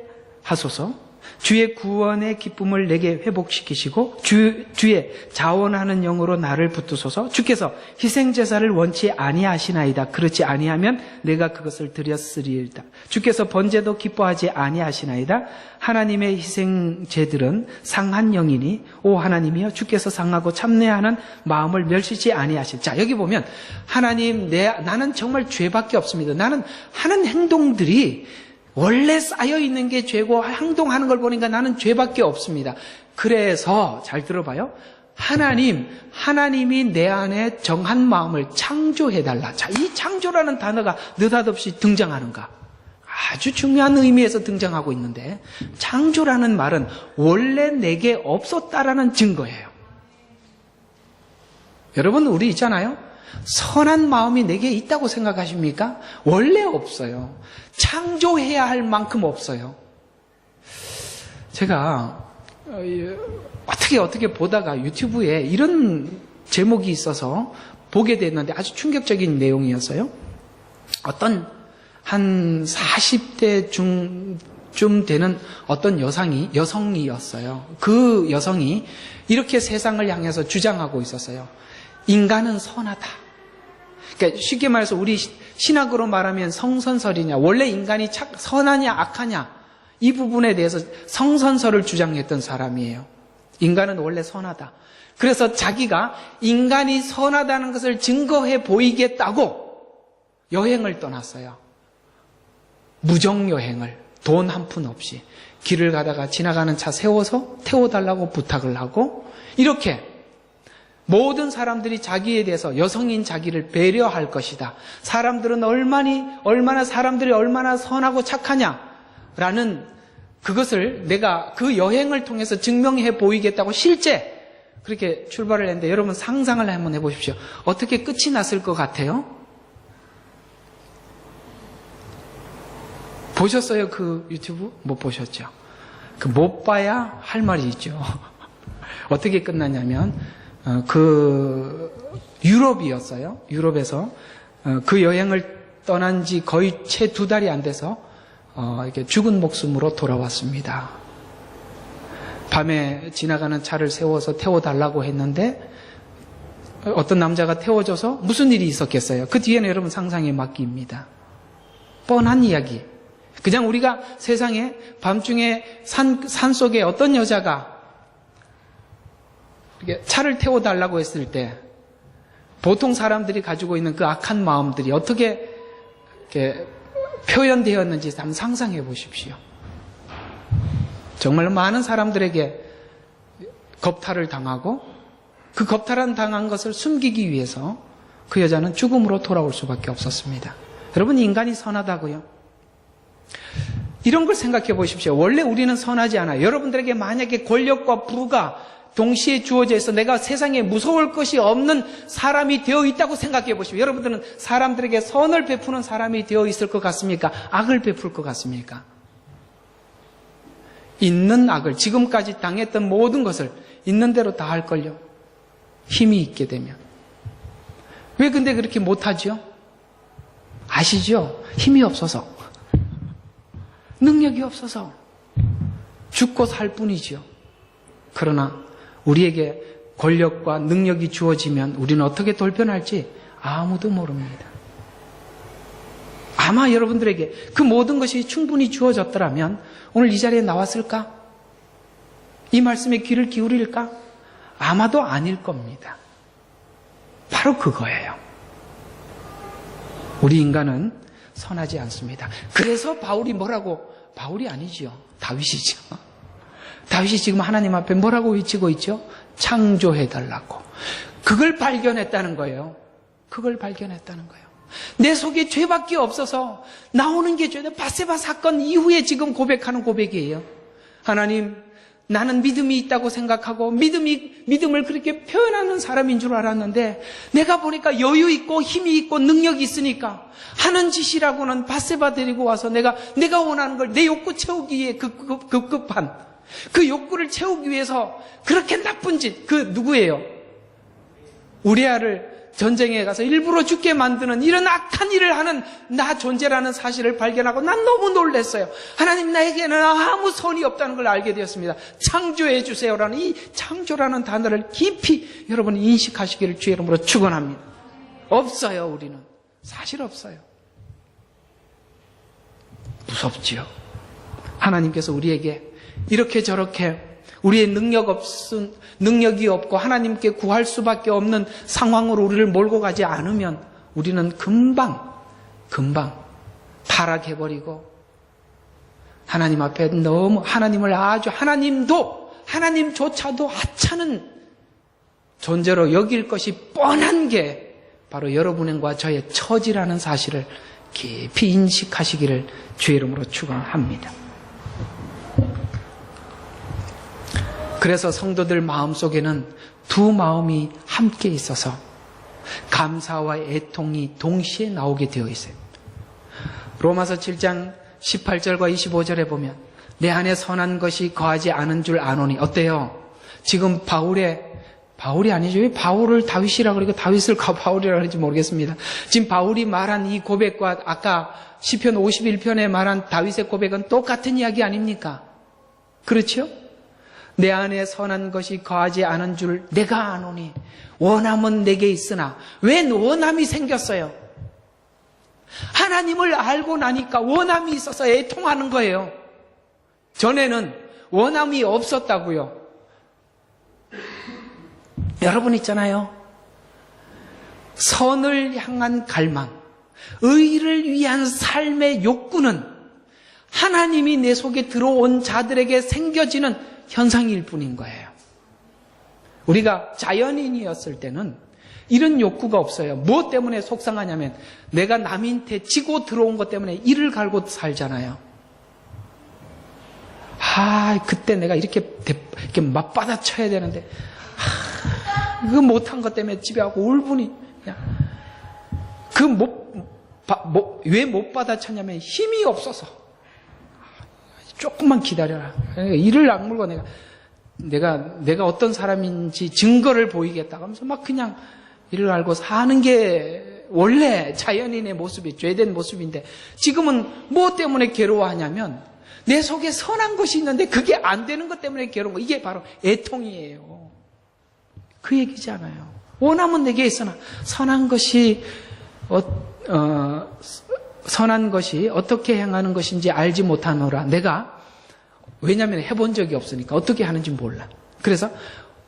하소서. 주의 구원의 기쁨을 내게 회복시키시고 주의 자원하는 영으로 나를 붙드소서. 주께서 희생제사를 원치 아니하시나이다. 그렇지 아니하면 내가 그것을 드렸으리이다. 주께서 번제도 기뻐하지 아니하시나이다. 하나님의 희생제들은 상한 영이니 오 하나님이여, 주께서 상하고 참내하는 마음을 멸시지 아니하실. 자, 여기 보면 하나님, 나는 정말 죄밖에 없습니다. 나는 하는 행동들이 원래 쌓여있는 게 죄고 행동하는 걸 보니까 나는 죄밖에 없습니다. 그래서 잘 들어봐요. 하나님이 내 안에 정한 마음을 창조해달라. 자, 이 창조라는 단어가 느닷없이 등장하는가? 아주 중요한 의미에서 등장하고 있는데, 창조라는 말은 원래 내게 없었다라는 증거예요. 여러분, 우리 있잖아요. 선한 마음이 내게 있다고 생각하십니까? 원래 없어요. 창조해야 할 만큼 없어요. 제가 어떻게 보다가 유튜브에 이런 제목이 있어서 보게 됐는데 아주 충격적인 내용이었어요. 어떤 한 40대 쯤 되는 어떤 여성이었어요. 그 여성이 이렇게 세상을 향해서 주장하고 있었어요. 인간은 선하다. 그러니까 쉽게 말해서 우리 신학으로 말하면 성선설이냐, 원래 인간이 선하냐 악하냐, 이 부분에 대해서 성선설을 주장했던 사람이에요. 인간은 원래 선하다. 그래서 자기가 인간이 선하다는 것을 증거해 보이겠다고 여행을 떠났어요. 무정여행을, 돈 한 푼 없이 길을 가다가 지나가는 차 세워서 태워달라고 부탁을 하고, 이렇게 모든 사람들이 자기에 대해서 여성인 자기를 배려할 것이다. 사람들은 사람들이 얼마나 선하고 착하냐라는 그것을 내가 그 여행을 통해서 증명해 보이겠다고 실제 그렇게 출발을 했는데, 여러분 상상을 한번 해보십시오. 어떻게 끝이 났을 것 같아요? 보셨어요? 그 유튜브? 못 보셨죠? 그 못 봐야 할 말이 있죠. 어떻게 끝났냐면, 유럽이었어요. 유럽에서 그 여행을 떠난 지 거의 채 2달이 안 돼서 이렇게 죽은 목숨으로 돌아왔습니다. 밤에 지나가는 차를 세워서 태워달라고 했는데 어떤 남자가 태워줘서 무슨 일이 있었겠어요? 그 뒤에는 여러분 상상에 맡깁니다. 뻔한 이야기. 그냥 우리가 세상에 밤중에 산속에 어떤 여자가 차를 태워달라고 했을 때 보통 사람들이 가지고 있는 그 악한 마음들이 어떻게 이렇게 표현되었는지 한번 상상해 보십시오. 정말 많은 사람들에게 겁탈을 당하고 그 겁탈을 당한 것을 숨기기 위해서 그 여자는 죽음으로 돌아올 수밖에 없었습니다. 여러분, 인간이 선하다고요? 이런 걸 생각해 보십시오. 원래 우리는 선하지 않아요. 여러분들에게 만약에 권력과 부가 동시에 주어져 있어 내가 세상에 무서울 것이 없는 사람이 되어 있다고 생각해 보십시오. 여러분들은 사람들에게 선을 베푸는 사람이 되어 있을 것 같습니까? 악을 베풀 것 같습니까? 있는 악을, 지금까지 당했던 모든 것을 있는 대로 다 할걸요. 힘이 있게 되면. 왜 근데 그렇게 못하죠? 아시죠? 힘이 없어서, 능력이 없어서 죽고 살 뿐이죠. 그러나 우리에게 권력과 능력이 주어지면 우리는 어떻게 돌변할지 아무도 모릅니다. 아마 여러분들에게 그 모든 것이 충분히 주어졌더라면 오늘 이 자리에 나왔을까? 이 말씀에 귀를 기울일까? 아마도 아닐 겁니다. 바로 그거예요. 우리 인간은 선하지 않습니다. 그래서 바울이 뭐라고? 바울이 아니죠. 다윗이죠. 다윗이 지금 하나님 앞에 뭐라고 외치고 있죠? 창조해달라고. 그걸 발견했다는 거예요. 그걸 발견했다는 거예요. 내 속에 죄밖에 없어서 나오는 게 죄다. 바세바 사건 이후에 지금 고백하는 고백이에요. 하나님, 나는 믿음이 있다고 생각하고 믿음을 그렇게 표현하는 사람인 줄 알았는데 내가 보니까 여유 있고 힘이 있고 능력이 있으니까 하는 짓이라고는 바세바 데리고 와서 내가 원하는 걸 내 욕구 채우기 위해 급급한 그 욕구를 채우기 위해서 그렇게 나쁜 짓, 그 누구예요? 우리아를 전쟁에 가서 일부러 죽게 만드는 이런 악한 일을 하는 나 존재라는 사실을 발견하고 난 너무 놀랐어요. 하나님, 나에게는 아무 선이 없다는 걸 알게 되었습니다. 창조해 주세요라는 이 창조라는 단어를 깊이 여러분이 인식하시기를 주의 이름으로 축원합니다. 없어요. 우리는 사실 없어요. 무섭지요. 하나님께서 우리에게 이렇게 저렇게 우리의 능력이 없고 하나님께 구할 수밖에 없는 상황으로 우리를 몰고 가지 않으면 우리는 금방 타락해버리고 하나님 앞에 너무 하나님조차도 하찮은 존재로 여길 것이 뻔한 게 바로 여러분과 저의 처지라는 사실을 깊이 인식하시기를 주의 이름으로 축원합니다. 그래서 성도들 마음속에는 두 마음이 함께 있어서 감사와 애통이 동시에 나오게 되어 있어요. 로마서 7장 18절과 25절에 보면 내 안에 선한 것이 거하지 않은 줄 아노니. 어때요? 지금 바울이 아니죠. 왜 바울을 다윗이라고 그러고 다윗을 바울이라고 그런지 모르겠습니다. 지금 바울이 말한 이 고백과 아까 시편 51편에 말한 다윗의 고백은 똑같은 이야기 아닙니까? 그렇죠? 내 안에 선한 것이 거하지 않은 줄 내가 아노니 원함은 내게 있으나. 왜 원함이 생겼어요? 하나님을 알고 나니까 원함이 있어서 애통하는 거예요. 전에는 원함이 없었다고요. 여러분 있잖아요. 선을 향한 갈망, 의를 위한 삶의 욕구는 하나님이 내 속에 들어온 자들에게 생겨지는 현상일 뿐인 거예요. 우리가 자연인이었을 때는 이런 욕구가 없어요. 뭐 때문에 속상하냐면 내가 남한테 지고 들어온 것 때문에 이를 갈고 살잖아요. 그때 내가 이렇게 맞받아 쳐야 되는데 그거 못한 것 때문에 집에 와서 울분이 왜 못 받아쳤냐면 힘이 없어서. 조금만 기다려라. 이를 악물고 내가 어떤 사람인지 증거를 보이겠다 하면서 막 그냥 이를 알고 사는 게 원래 자연인의 모습이 죄된 모습인데 지금은 뭐 때문에 괴로워하냐면 내 속에 선한 것이 있는데 그게 안 되는 것 때문에 괴로운 거. 이게 바로 애통이에요. 그 얘기잖아요. 원함은 내게 있으나 선한 것이 어떻게 행하는 것인지 알지 못하노라. 왜냐하면 해본 적이 없으니까 어떻게 하는지 몰라. 그래서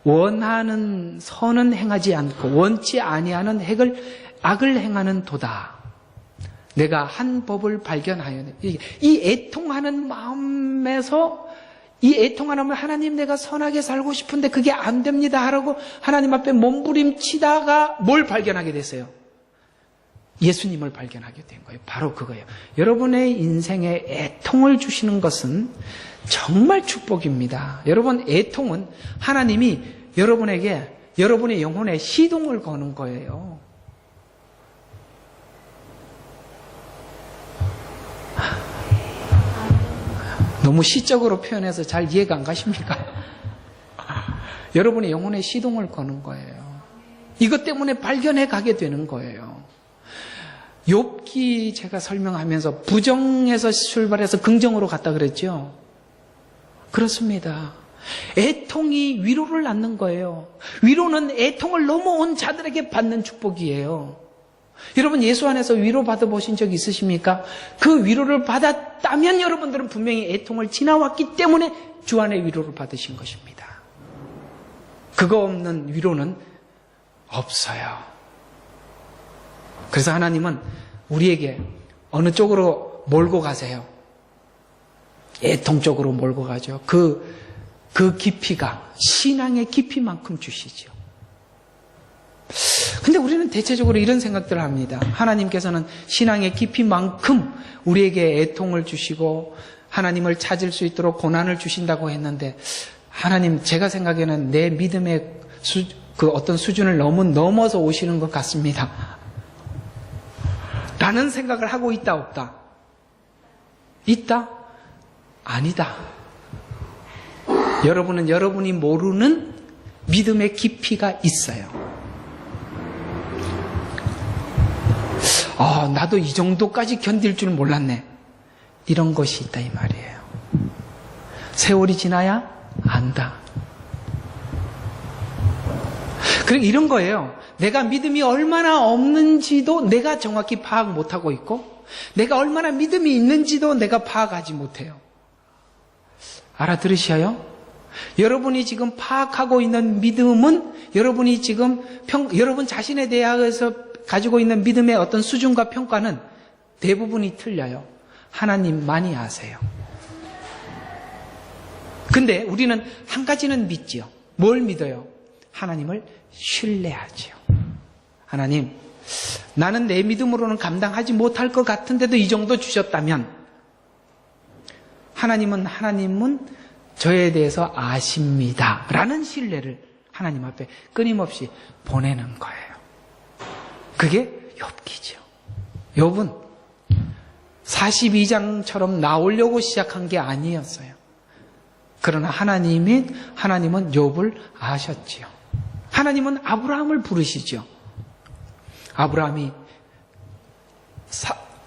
원하는 선은 행하지 않고 원치 아니하는 악을 행하는 도다. 내가 한 법을 발견하였네. 이 애통하는 마음에서 이 애통하는 마음에 하나님, 내가 선하게 살고 싶은데 그게 안 됩니다 하라고 하나님 앞에 몸부림치다가 뭘 발견하게 됐어요? 예수님을 발견하게 된 거예요. 바로 그거예요. 여러분의 인생에 애통을 주시는 것은 정말 축복입니다. 여러분, 애통은 하나님이 여러분에게 여러분의 영혼에 시동을 거는 거예요. 너무 시적으로 표현해서 잘 이해가 안 가십니까? 여러분의 영혼에 시동을 거는 거예요. 이것 때문에 발견해 가게 되는 거예요. 욥기 제가 설명하면서 부정에서 출발해서 긍정으로 갔다 그랬죠. 그렇습니다. 애통이 위로를 낳는 거예요. 위로는 애통을 넘어온 자들에게 받는 축복이에요. 여러분 예수 안에서 위로받아 보신 적 있으십니까? 그 위로를 받았다면 여러분들은 분명히 애통을 지나왔기 때문에 주 안에 위로를 받으신 것입니다. 그거 없는 위로는 없어요. 그래서 하나님은 우리에게 어느 쪽으로 몰고 가세요? 애통 쪽으로 몰고 가죠. 그 깊이가 신앙의 깊이만큼 주시죠. 근데 우리는 대체적으로 이런 생각들을 합니다. 하나님께서는 신앙의 깊이만큼 우리에게 애통을 주시고 하나님을 찾을 수 있도록 고난을 주신다고 했는데, 하나님, 제가 생각에는 내 믿음의 그 어떤 수준을 넘어서 오시는 것 같습니다. 라는 생각을 하고 있다, 없다? 있다? 아니다. 여러분은 여러분이 모르는 믿음의 깊이가 있어요. 나도 이 정도까지 견딜 줄 몰랐네. 이런 것이 있다 이 말이에요. 세월이 지나야 안다. 그리고 이런 거예요. 내가 믿음이 얼마나 없는지도 내가 정확히 파악 못하고 있고, 내가 얼마나 믿음이 있는지도 내가 파악하지 못해요. 알아들으셔요? 여러분이 지금 파악하고 있는 믿음은 여러분이 지금 여러분 자신에 대해서 가지고 있는 믿음의 어떤 수준과 평가는 대부분이 틀려요. 하나님만이 아세요. 근데 우리는 한 가지는 믿지요. 뭘 믿어요? 하나님을 신뢰하지요. 하나님, 나는 내 믿음으로는 감당하지 못할 것 같은데도 이 정도 주셨다면 하나님은 저에 대해서 아십니다. 라는 신뢰를 하나님 앞에 끊임없이 보내는 거예요. 그게 욥기죠. 욥은 42장처럼 나오려고 시작한 게 아니었어요. 그러나 하나님은 욥을 아셨지요. 하나님은 아브라함을 부르시죠. 아브라함이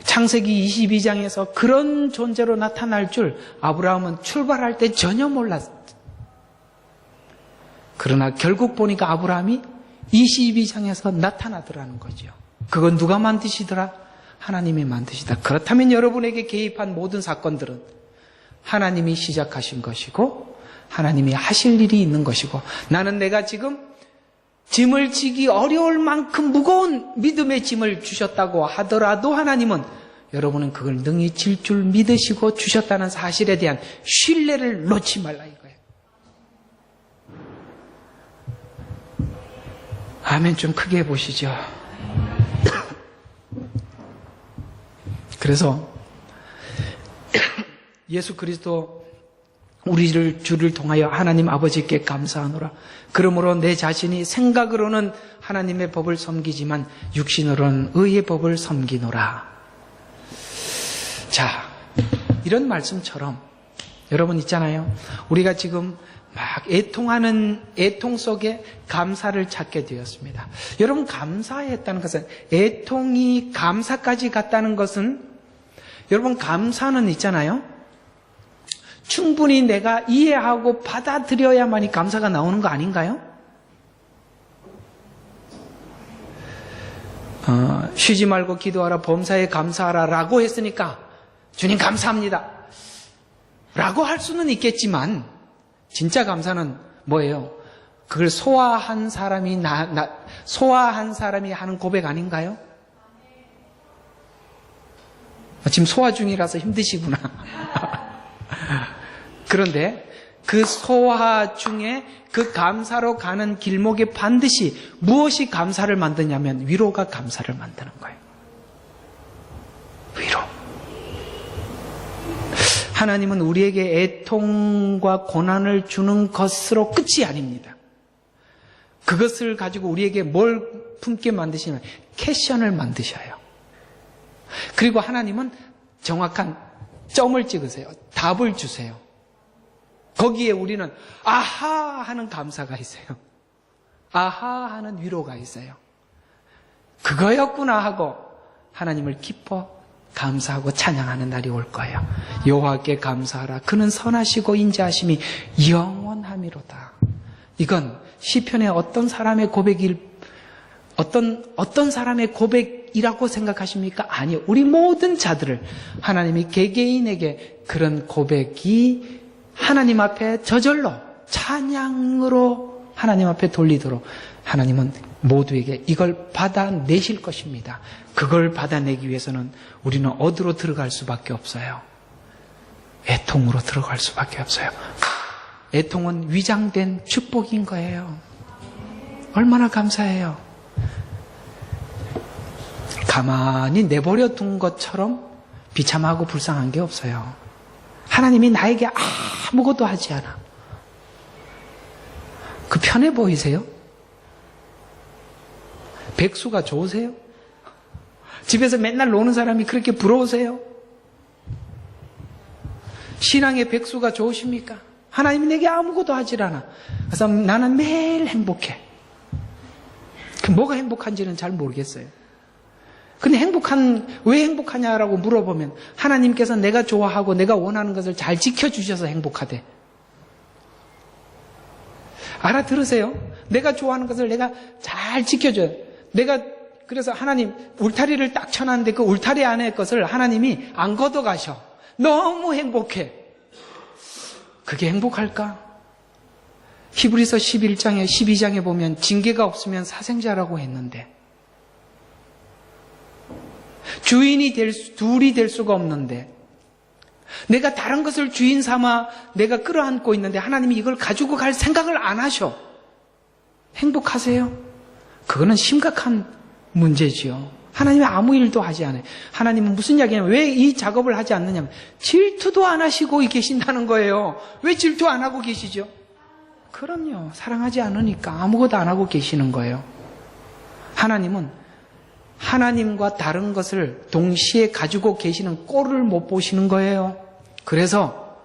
창세기 22장에서 그런 존재로 나타날 줄 아브라함은 출발할 때 전혀 몰랐어요. 그러나 결국 보니까 아브라함이 22장에서 나타나더라는 거죠. 그건 누가 만드시더라? 하나님이 만드시다. 그렇다면 여러분에게 개입한 모든 사건들은 하나님이 시작하신 것이고 하나님이 하실 일이 있는 것이고, 나는 내가 지금 짐을 지기 어려울 만큼 무거운 믿음의 짐을 주셨다고 하더라도 하나님은 여러분은 그걸 능히 질 줄 믿으시고 주셨다는 사실에 대한 신뢰를 놓지 말라 이거예요. 아멘 좀 크게 해보시죠. 그래서 예수 그리스도 우리를 주를 통하여 하나님 아버지께 감사하노라. 그러므로 내 자신이 생각으로는 하나님의 법을 섬기지만 육신으로는 의의 법을 섬기노라. 자, 이런 말씀처럼 여러분 있잖아요. 우리가 지금 막 애통 속에 감사를 찾게 되었습니다. 여러분, 감사했다는 것은, 애통이 감사까지 갔다는 것은, 여러분 감사는 있잖아요. 충분히 내가 이해하고 받아들여야만이 감사가 나오는 거 아닌가요? 쉬지 말고 기도하라, 범사에 감사하라 라고 했으니까 주님 감사합니다 라고 할 수는 있겠지만, 진짜 감사는 뭐예요? 그걸 소화한 사람이 하는 고백 아닌가요? 지금 소화 중이라서 힘드시구나. 그런데 그 소화 중에 그 감사로 가는 길목에 반드시 무엇이 감사를 만드냐면 위로가 감사를 만드는 거예요. 위로. 하나님은 우리에게 애통과 고난을 주는 것으로 끝이 아닙니다. 그것을 가지고 우리에게 뭘 품게 만드시냐면 캐션을 만드셔요. 그리고 하나님은 정확한 점을 찍으세요. 답을 주세요. 거기에 우리는 아하 하는 감사가 있어요. 아하 하는 위로가 있어요. 그거였구나 하고 하나님을 기뻐 감사하고 찬양하는 날이 올 거예요. 여호와께 감사하라. 그는 선하시고 인자하심이 영원함이로다. 이건 시편의 어떤 사람의 고백일, 어떤 사람의 고백일 고백이라고 생각하십니까? 아니요. 우리 모든 자들을 하나님이 개개인에게 그런 고백이 하나님 앞에 저절로 찬양으로 하나님 앞에 돌리도록 하나님은 모두에게 이걸 받아내실 것입니다. 그걸 받아내기 위해서는 우리는 어디로 들어갈 수밖에 없어요? 애통으로 들어갈 수밖에 없어요. 애통은 위장된 축복인 거예요. 얼마나 감사해요. 가만히 내버려 둔 것처럼 비참하고 불쌍한 게 없어요. 하나님이 나에게 아무것도 하지 않아. 그 편해 보이세요? 백수가 좋으세요? 집에서 맨날 노는 사람이 그렇게 부러우세요? 신앙의 백수가 좋으십니까? 하나님이 내게 아무것도 하질 않아. 그래서 나는 매일 행복해. 그 뭐가 행복한지는 잘 모르겠어요. 근데 왜 행복하냐라고 물어보면 하나님께서 내가 좋아하고 내가 원하는 것을 잘 지켜주셔서 행복하대. 알아들으세요? 내가 좋아하는 것을 내가 잘 지켜줘요. 그래서 하나님 울타리를 딱 쳐놨는데 그 울타리 안에 것을 하나님이 안 걷어가셔. 너무 행복해. 그게 행복할까? 히브리서 11장에 12장에 보면 징계가 없으면 사생자라고 했는데 주인이 둘이 될 수가 없는데 내가 다른 것을 주인 삼아 내가 끌어안고 있는데 하나님이 이걸 가지고 갈 생각을 안 하셔. 행복하세요? 그거는 심각한 문제지요. 하나님이 아무 일도 하지 않아요. 하나님은 무슨 이야기냐면 왜 이 작업을 하지 않느냐면 질투도 안 하시고 계신다는 거예요. 왜 질투 안 하고 계시죠? 그럼요. 사랑하지 않으니까 아무것도 안 하고 계시는 거예요. 하나님은 하나님과 다른 것을 동시에 가지고 계시는 꼴을 못 보시는 거예요. 그래서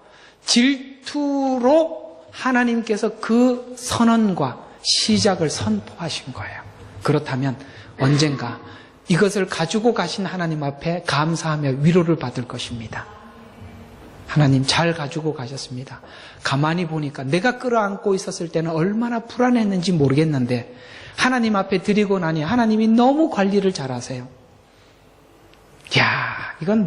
질투로 하나님께서 그 선언과 시작을 선포하신 거예요. 그렇다면 언젠가 이것을 가지고 가신 하나님 앞에 감사하며 위로를 받을 것입니다. 하나님 잘 가지고 가셨습니다. 가만히 보니까 내가 끌어안고 있었을 때는 얼마나 불안했는지 모르겠는데 하나님 앞에 드리고 나니 하나님이 너무 관리를 잘하세요. 야, 이건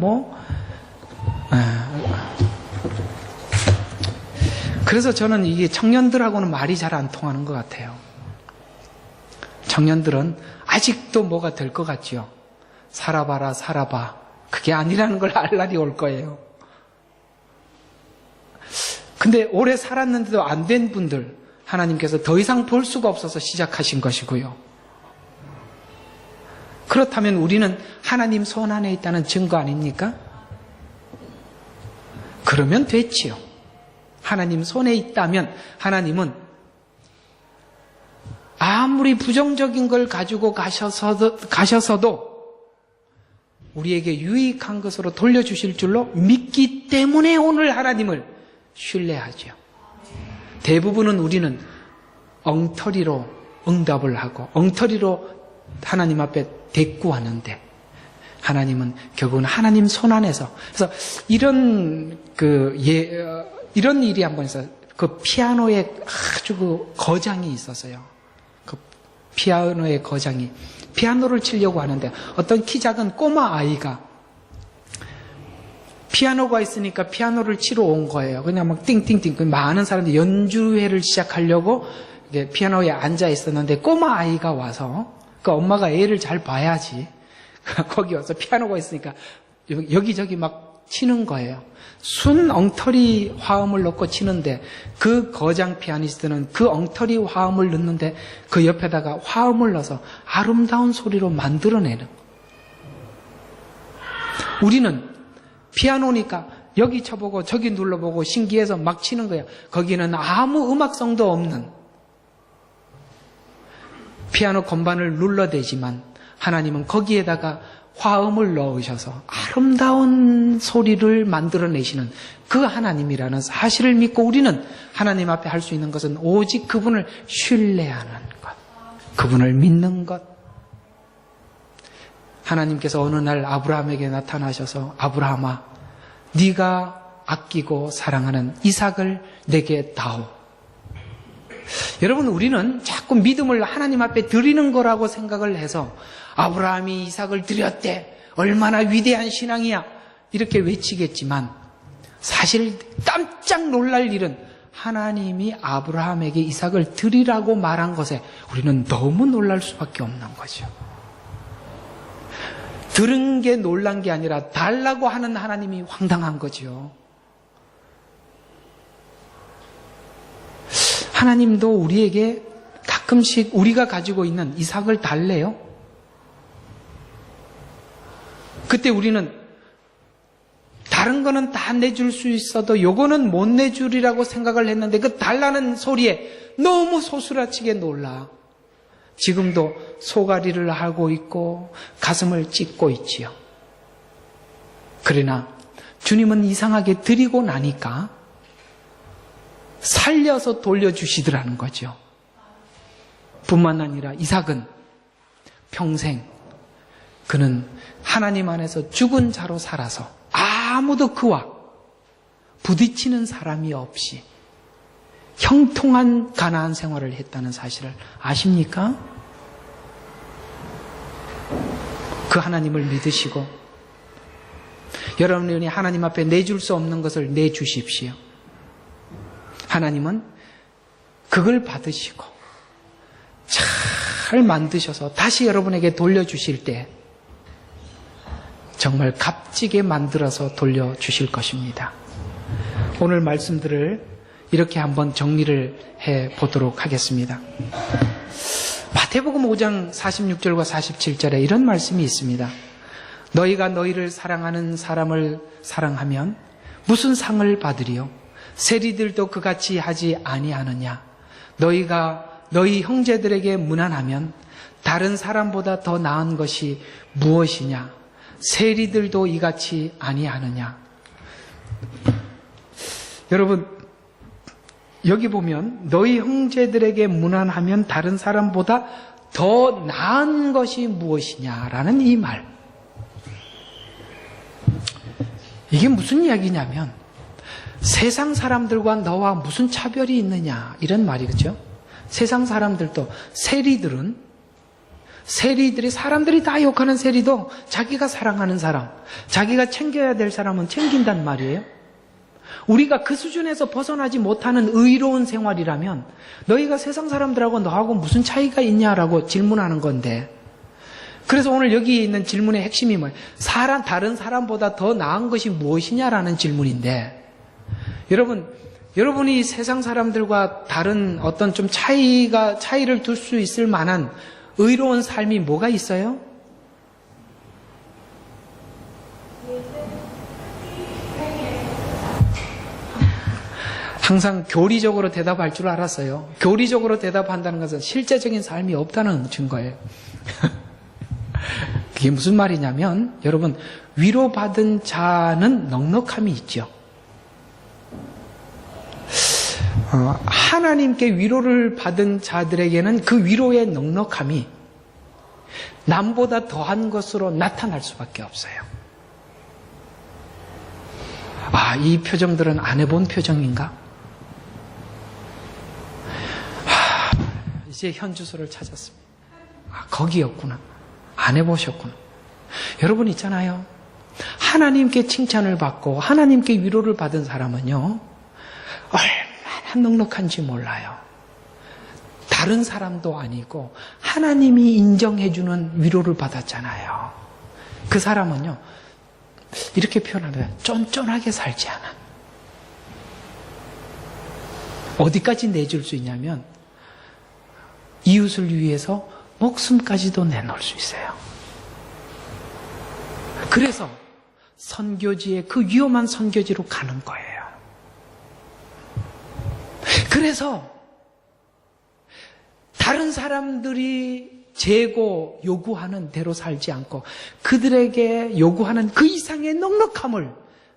그래서 저는 이게 청년들하고는 말이 잘 안 통하는 것 같아요. 청년들은 아직도 뭐가 될 것 같지요. 살아봐라 살아봐. 그게 아니라는 걸 알 날이 올 거예요. 근데 오래 살았는데도 안 된 분들 하나님께서 더 이상 볼 수가 없어서 시작하신 것이고요. 그렇다면 우리는 하나님 손 안에 있다는 증거 아닙니까? 그러면 됐지요. 하나님 손에 있다면 하나님은 아무리 부정적인 걸 가지고 가셔서도 우리에게 유익한 것으로 돌려주실 줄로 믿기 때문에 오늘 하나님을 신뢰하죠. 대부분은 우리는 엉터리로 응답을 하고 엉터리로 하나님 앞에 대꾸하는데 하나님은 결국은 하나님 손 안에서 그래서 이런 일이 한번 있어요. 그 피아노에 아주 그 거장이 있었어요. 그 피아노의 거장이 피아노를 치려고 하는데 어떤 키 작은 꼬마 아이가 피아노가 있으니까 피아노를 치러 온 거예요. 그냥 막 띵띵띵 많은 사람들이 연주회를 시작하려고 피아노에 앉아 있었는데 꼬마 아이가 와서 그 엄마가 애를 잘 봐야지 거기 와서 피아노가 있으니까 여기저기 막 치는 거예요. 순 엉터리 화음을 넣고 치는데 그 거장 피아니스트는 그 엉터리 화음을 넣는데 그 옆에다가 화음을 넣어서 아름다운 소리로 만들어내는 거예요. 우리는 피아노니까 여기 쳐보고 저기 눌러보고 신기해서 막 치는 거야. 거기는 아무 음악성도 없는 피아노 건반을 눌러대지만 하나님은 거기에다가 화음을 넣으셔서 아름다운 소리를 만들어내시는 그 하나님이라는 사실을 믿고 우리는 하나님 앞에 할 수 있는 것은 오직 그분을 신뢰하는 것, 그분을 믿는 것. 하나님께서 어느 날 아브라함에게 나타나셔서 아브라함아, 네가 아끼고 사랑하는 이삭을 내게 다오. 여러분, 우리는 자꾸 믿음을 하나님 앞에 드리는 거라고 생각을 해서 아브라함이 이삭을 드렸대. 얼마나 위대한 신앙이야. 이렇게 외치겠지만 사실 깜짝 놀랄 일은 하나님이 아브라함에게 이삭을 드리라고 말한 것에 우리는 너무 놀랄 수밖에 없는 거죠. 들은 게 놀란 게 아니라 달라고 하는 하나님이 황당한 거죠. 하나님도 우리에게 가끔씩 우리가 가지고 있는 이삭을 달래요. 그때 우리는 다른 거는 다 내줄 수 있어도 요거는 못 내주리라고 생각을 했는데 그 달라는 소리에 너무 소스라치게 놀라. 지금도 소가리를 하고 있고 가슴을 찢고 있지요. 그러나 주님은 이상하게 드리고 나니까 살려서 돌려주시더라는 거죠. 뿐만 아니라 이삭은 평생 그는 하나님 안에서 죽은 자로 살아서 아무도 그와 부딪히는 사람이 없이 형통한 가나안 생활을 했다는 사실을 아십니까? 그 하나님을 믿으시고 여러분이 하나님 앞에 내줄 수 없는 것을 내주십시오. 하나님은 그걸 받으시고 잘 만드셔서 다시 여러분에게 돌려주실 때 정말 값지게 만들어서 돌려주실 것입니다. 오늘 말씀들을 이렇게 한번 정리를 해보도록 하겠습니다. 마태복음 5장 46절과 47절에 이런 말씀이 있습니다. 너희가 너희를 사랑하는 사람을 사랑하면 무슨 상을 받으리요? 세리들도 그같이 하지 아니하느냐? 너희가 너희 형제들에게 무난하면 다른 사람보다 더 나은 것이 무엇이냐? 세리들도 이같이 아니하느냐? 여러분, 여기 보면 너희 형제들에게 무난하면 다른 사람보다 더 나은 것이 무엇이냐라는 이 말. 이게 무슨 이야기냐면 세상 사람들과 너와 무슨 차별이 있느냐 이런 말이겠죠. 세상 사람들도 세리들이 사람들이 다 욕하는 세리도 자기가 사랑하는 사람, 자기가 챙겨야 될 사람은 챙긴단 말이에요. 우리가 그 수준에서 벗어나지 못하는 의로운 생활이라면 너희가 세상 사람들하고 너하고 무슨 차이가 있냐라고 질문하는 건데, 그래서 오늘 여기 있는 질문의 핵심이 뭐예요? 다른 사람보다 더 나은 것이 무엇이냐라는 질문인데, 여러분이 세상 사람들과 다른 어떤 좀 차이를 둘 수 있을 만한 의로운 삶이 뭐가 있어요? 항상 교리적으로 대답할 줄 알았어요. 교리적으로 대답한다는 것은 실제적인 삶이 없다는 증거예요. 그게 무슨 말이냐면, 여러분, 위로받은 자는 넉넉함이 있죠. 하나님께 위로를 받은 자들에게는 그 위로의 넉넉함이 남보다 더한 것으로 나타날 수밖에 없어요. 이 표정들은 안 해본 표정인가? 이제 현주소를 찾았습니다. 거기였구나. 안 해보셨구나. 여러분 있잖아요. 하나님께 칭찬을 받고 하나님께 위로를 받은 사람은요, 얼마나 넉넉한지 몰라요. 다른 사람도 아니고 하나님이 인정해주는 위로를 받았잖아요. 그 사람은요, 이렇게 표현하면 쫀쫀하게 살지 않아. 어디까지 내줄 수 있냐면 이웃을 위해서 목숨까지도 내놓을 수 있어요. 그래서 선교지에, 그 위험한 선교지로 가는 거예요. 그래서 다른 사람들이 재고 요구하는 대로 살지 않고 그들에게 요구하는 그 이상의 넉넉함을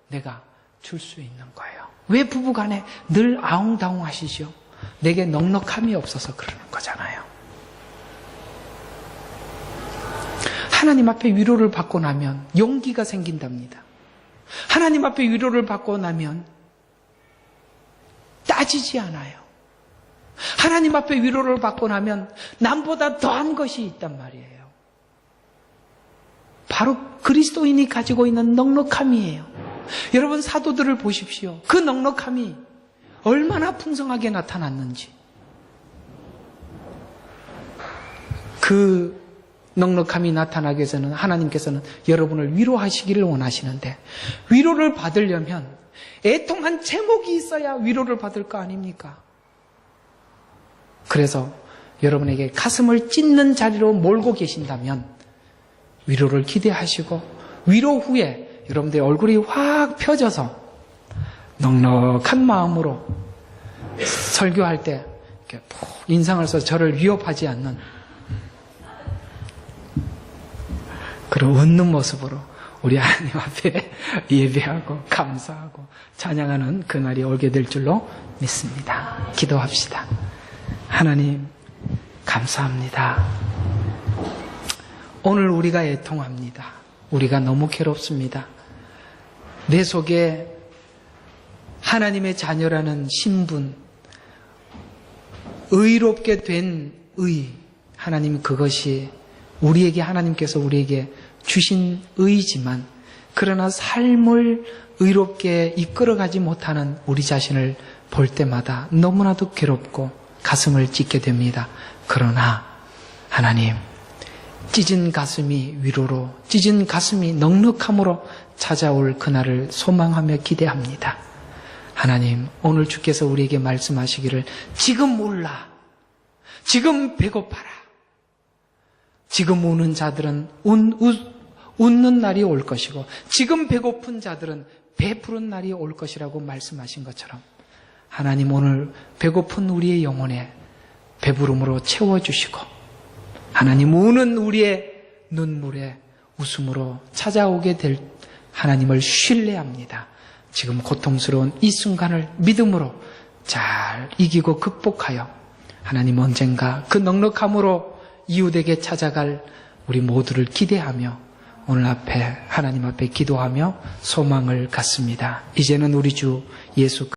내가 줄 수 있는 거예요. 왜 부부간에 늘 아웅다웅 하시죠? 내게 넉넉함이 없어서 그러는 거잖아요. 하나님 앞에 위로를 받고 나면 용기가 생긴답니다. 하나님 앞에 위로를 받고 나면 따지지 않아요. 하나님 앞에 위로를 받고 나면 남보다 더한 것이 있단 말이에요. 바로 그리스도인이 가지고 있는 넉넉함이에요. 여러분 사도들을 보십시오. 그 넉넉함이 얼마나 풍성하게 나타났는지. 그 넉넉함이 나타나기 위해서는 하나님께서는 여러분을 위로하시기를 원하시는데, 위로를 받으려면 애통한 제목이 있어야 위로를 받을 거 아닙니까? 그래서 여러분에게 가슴을 찢는 자리로 몰고 계신다면 위로를 기대하시고, 위로 후에 여러분들의 얼굴이 확 펴져서 넉넉한 마음으로 설교할 때 이렇게 인상을 써서 저를 위협하지 않는 그런 웃는 모습으로 우리 하나님 앞에 예배하고 감사하고 찬양하는 그날이 오게 될 줄로 믿습니다. 기도합시다. 하나님 감사합니다. 오늘 우리가 애통합니다. 우리가 너무 괴롭습니다. 내 속에 하나님의 자녀라는 신분, 의롭게 된 의, 하나님 그것이 우리에게 하나님께서 우리에게 주신 의지만, 그러나 삶을 의롭게 이끌어가지 못하는 우리 자신을 볼 때마다 너무나도 괴롭고 가슴을 찢게 됩니다. 그러나 하나님, 찢은 가슴이 위로로, 찢은 가슴이 넉넉함으로 찾아올 그날을 소망하며 기대합니다. 하나님, 오늘 주께서 우리에게 말씀하시기를 지금 울라, 지금 배고파라, 지금 우는 자들은 웃는 날이 올 것이고 지금 배고픈 자들은 배부른 날이 올 것이라고 말씀하신 것처럼, 하나님 오늘 배고픈 우리의 영혼에 배부름으로 채워주시고, 하나님 우는 우리의 눈물에 웃음으로 찾아오게 될 하나님을 신뢰합니다. 지금 고통스러운 이 순간을 믿음으로 잘 이기고 극복하여 하나님 언젠가 그 넉넉함으로 이웃에게 찾아갈 우리 모두를 기대하며 오늘 앞에 하나님 앞에 기도하며 소망을 갖습니다. 이제는 우리 주 예수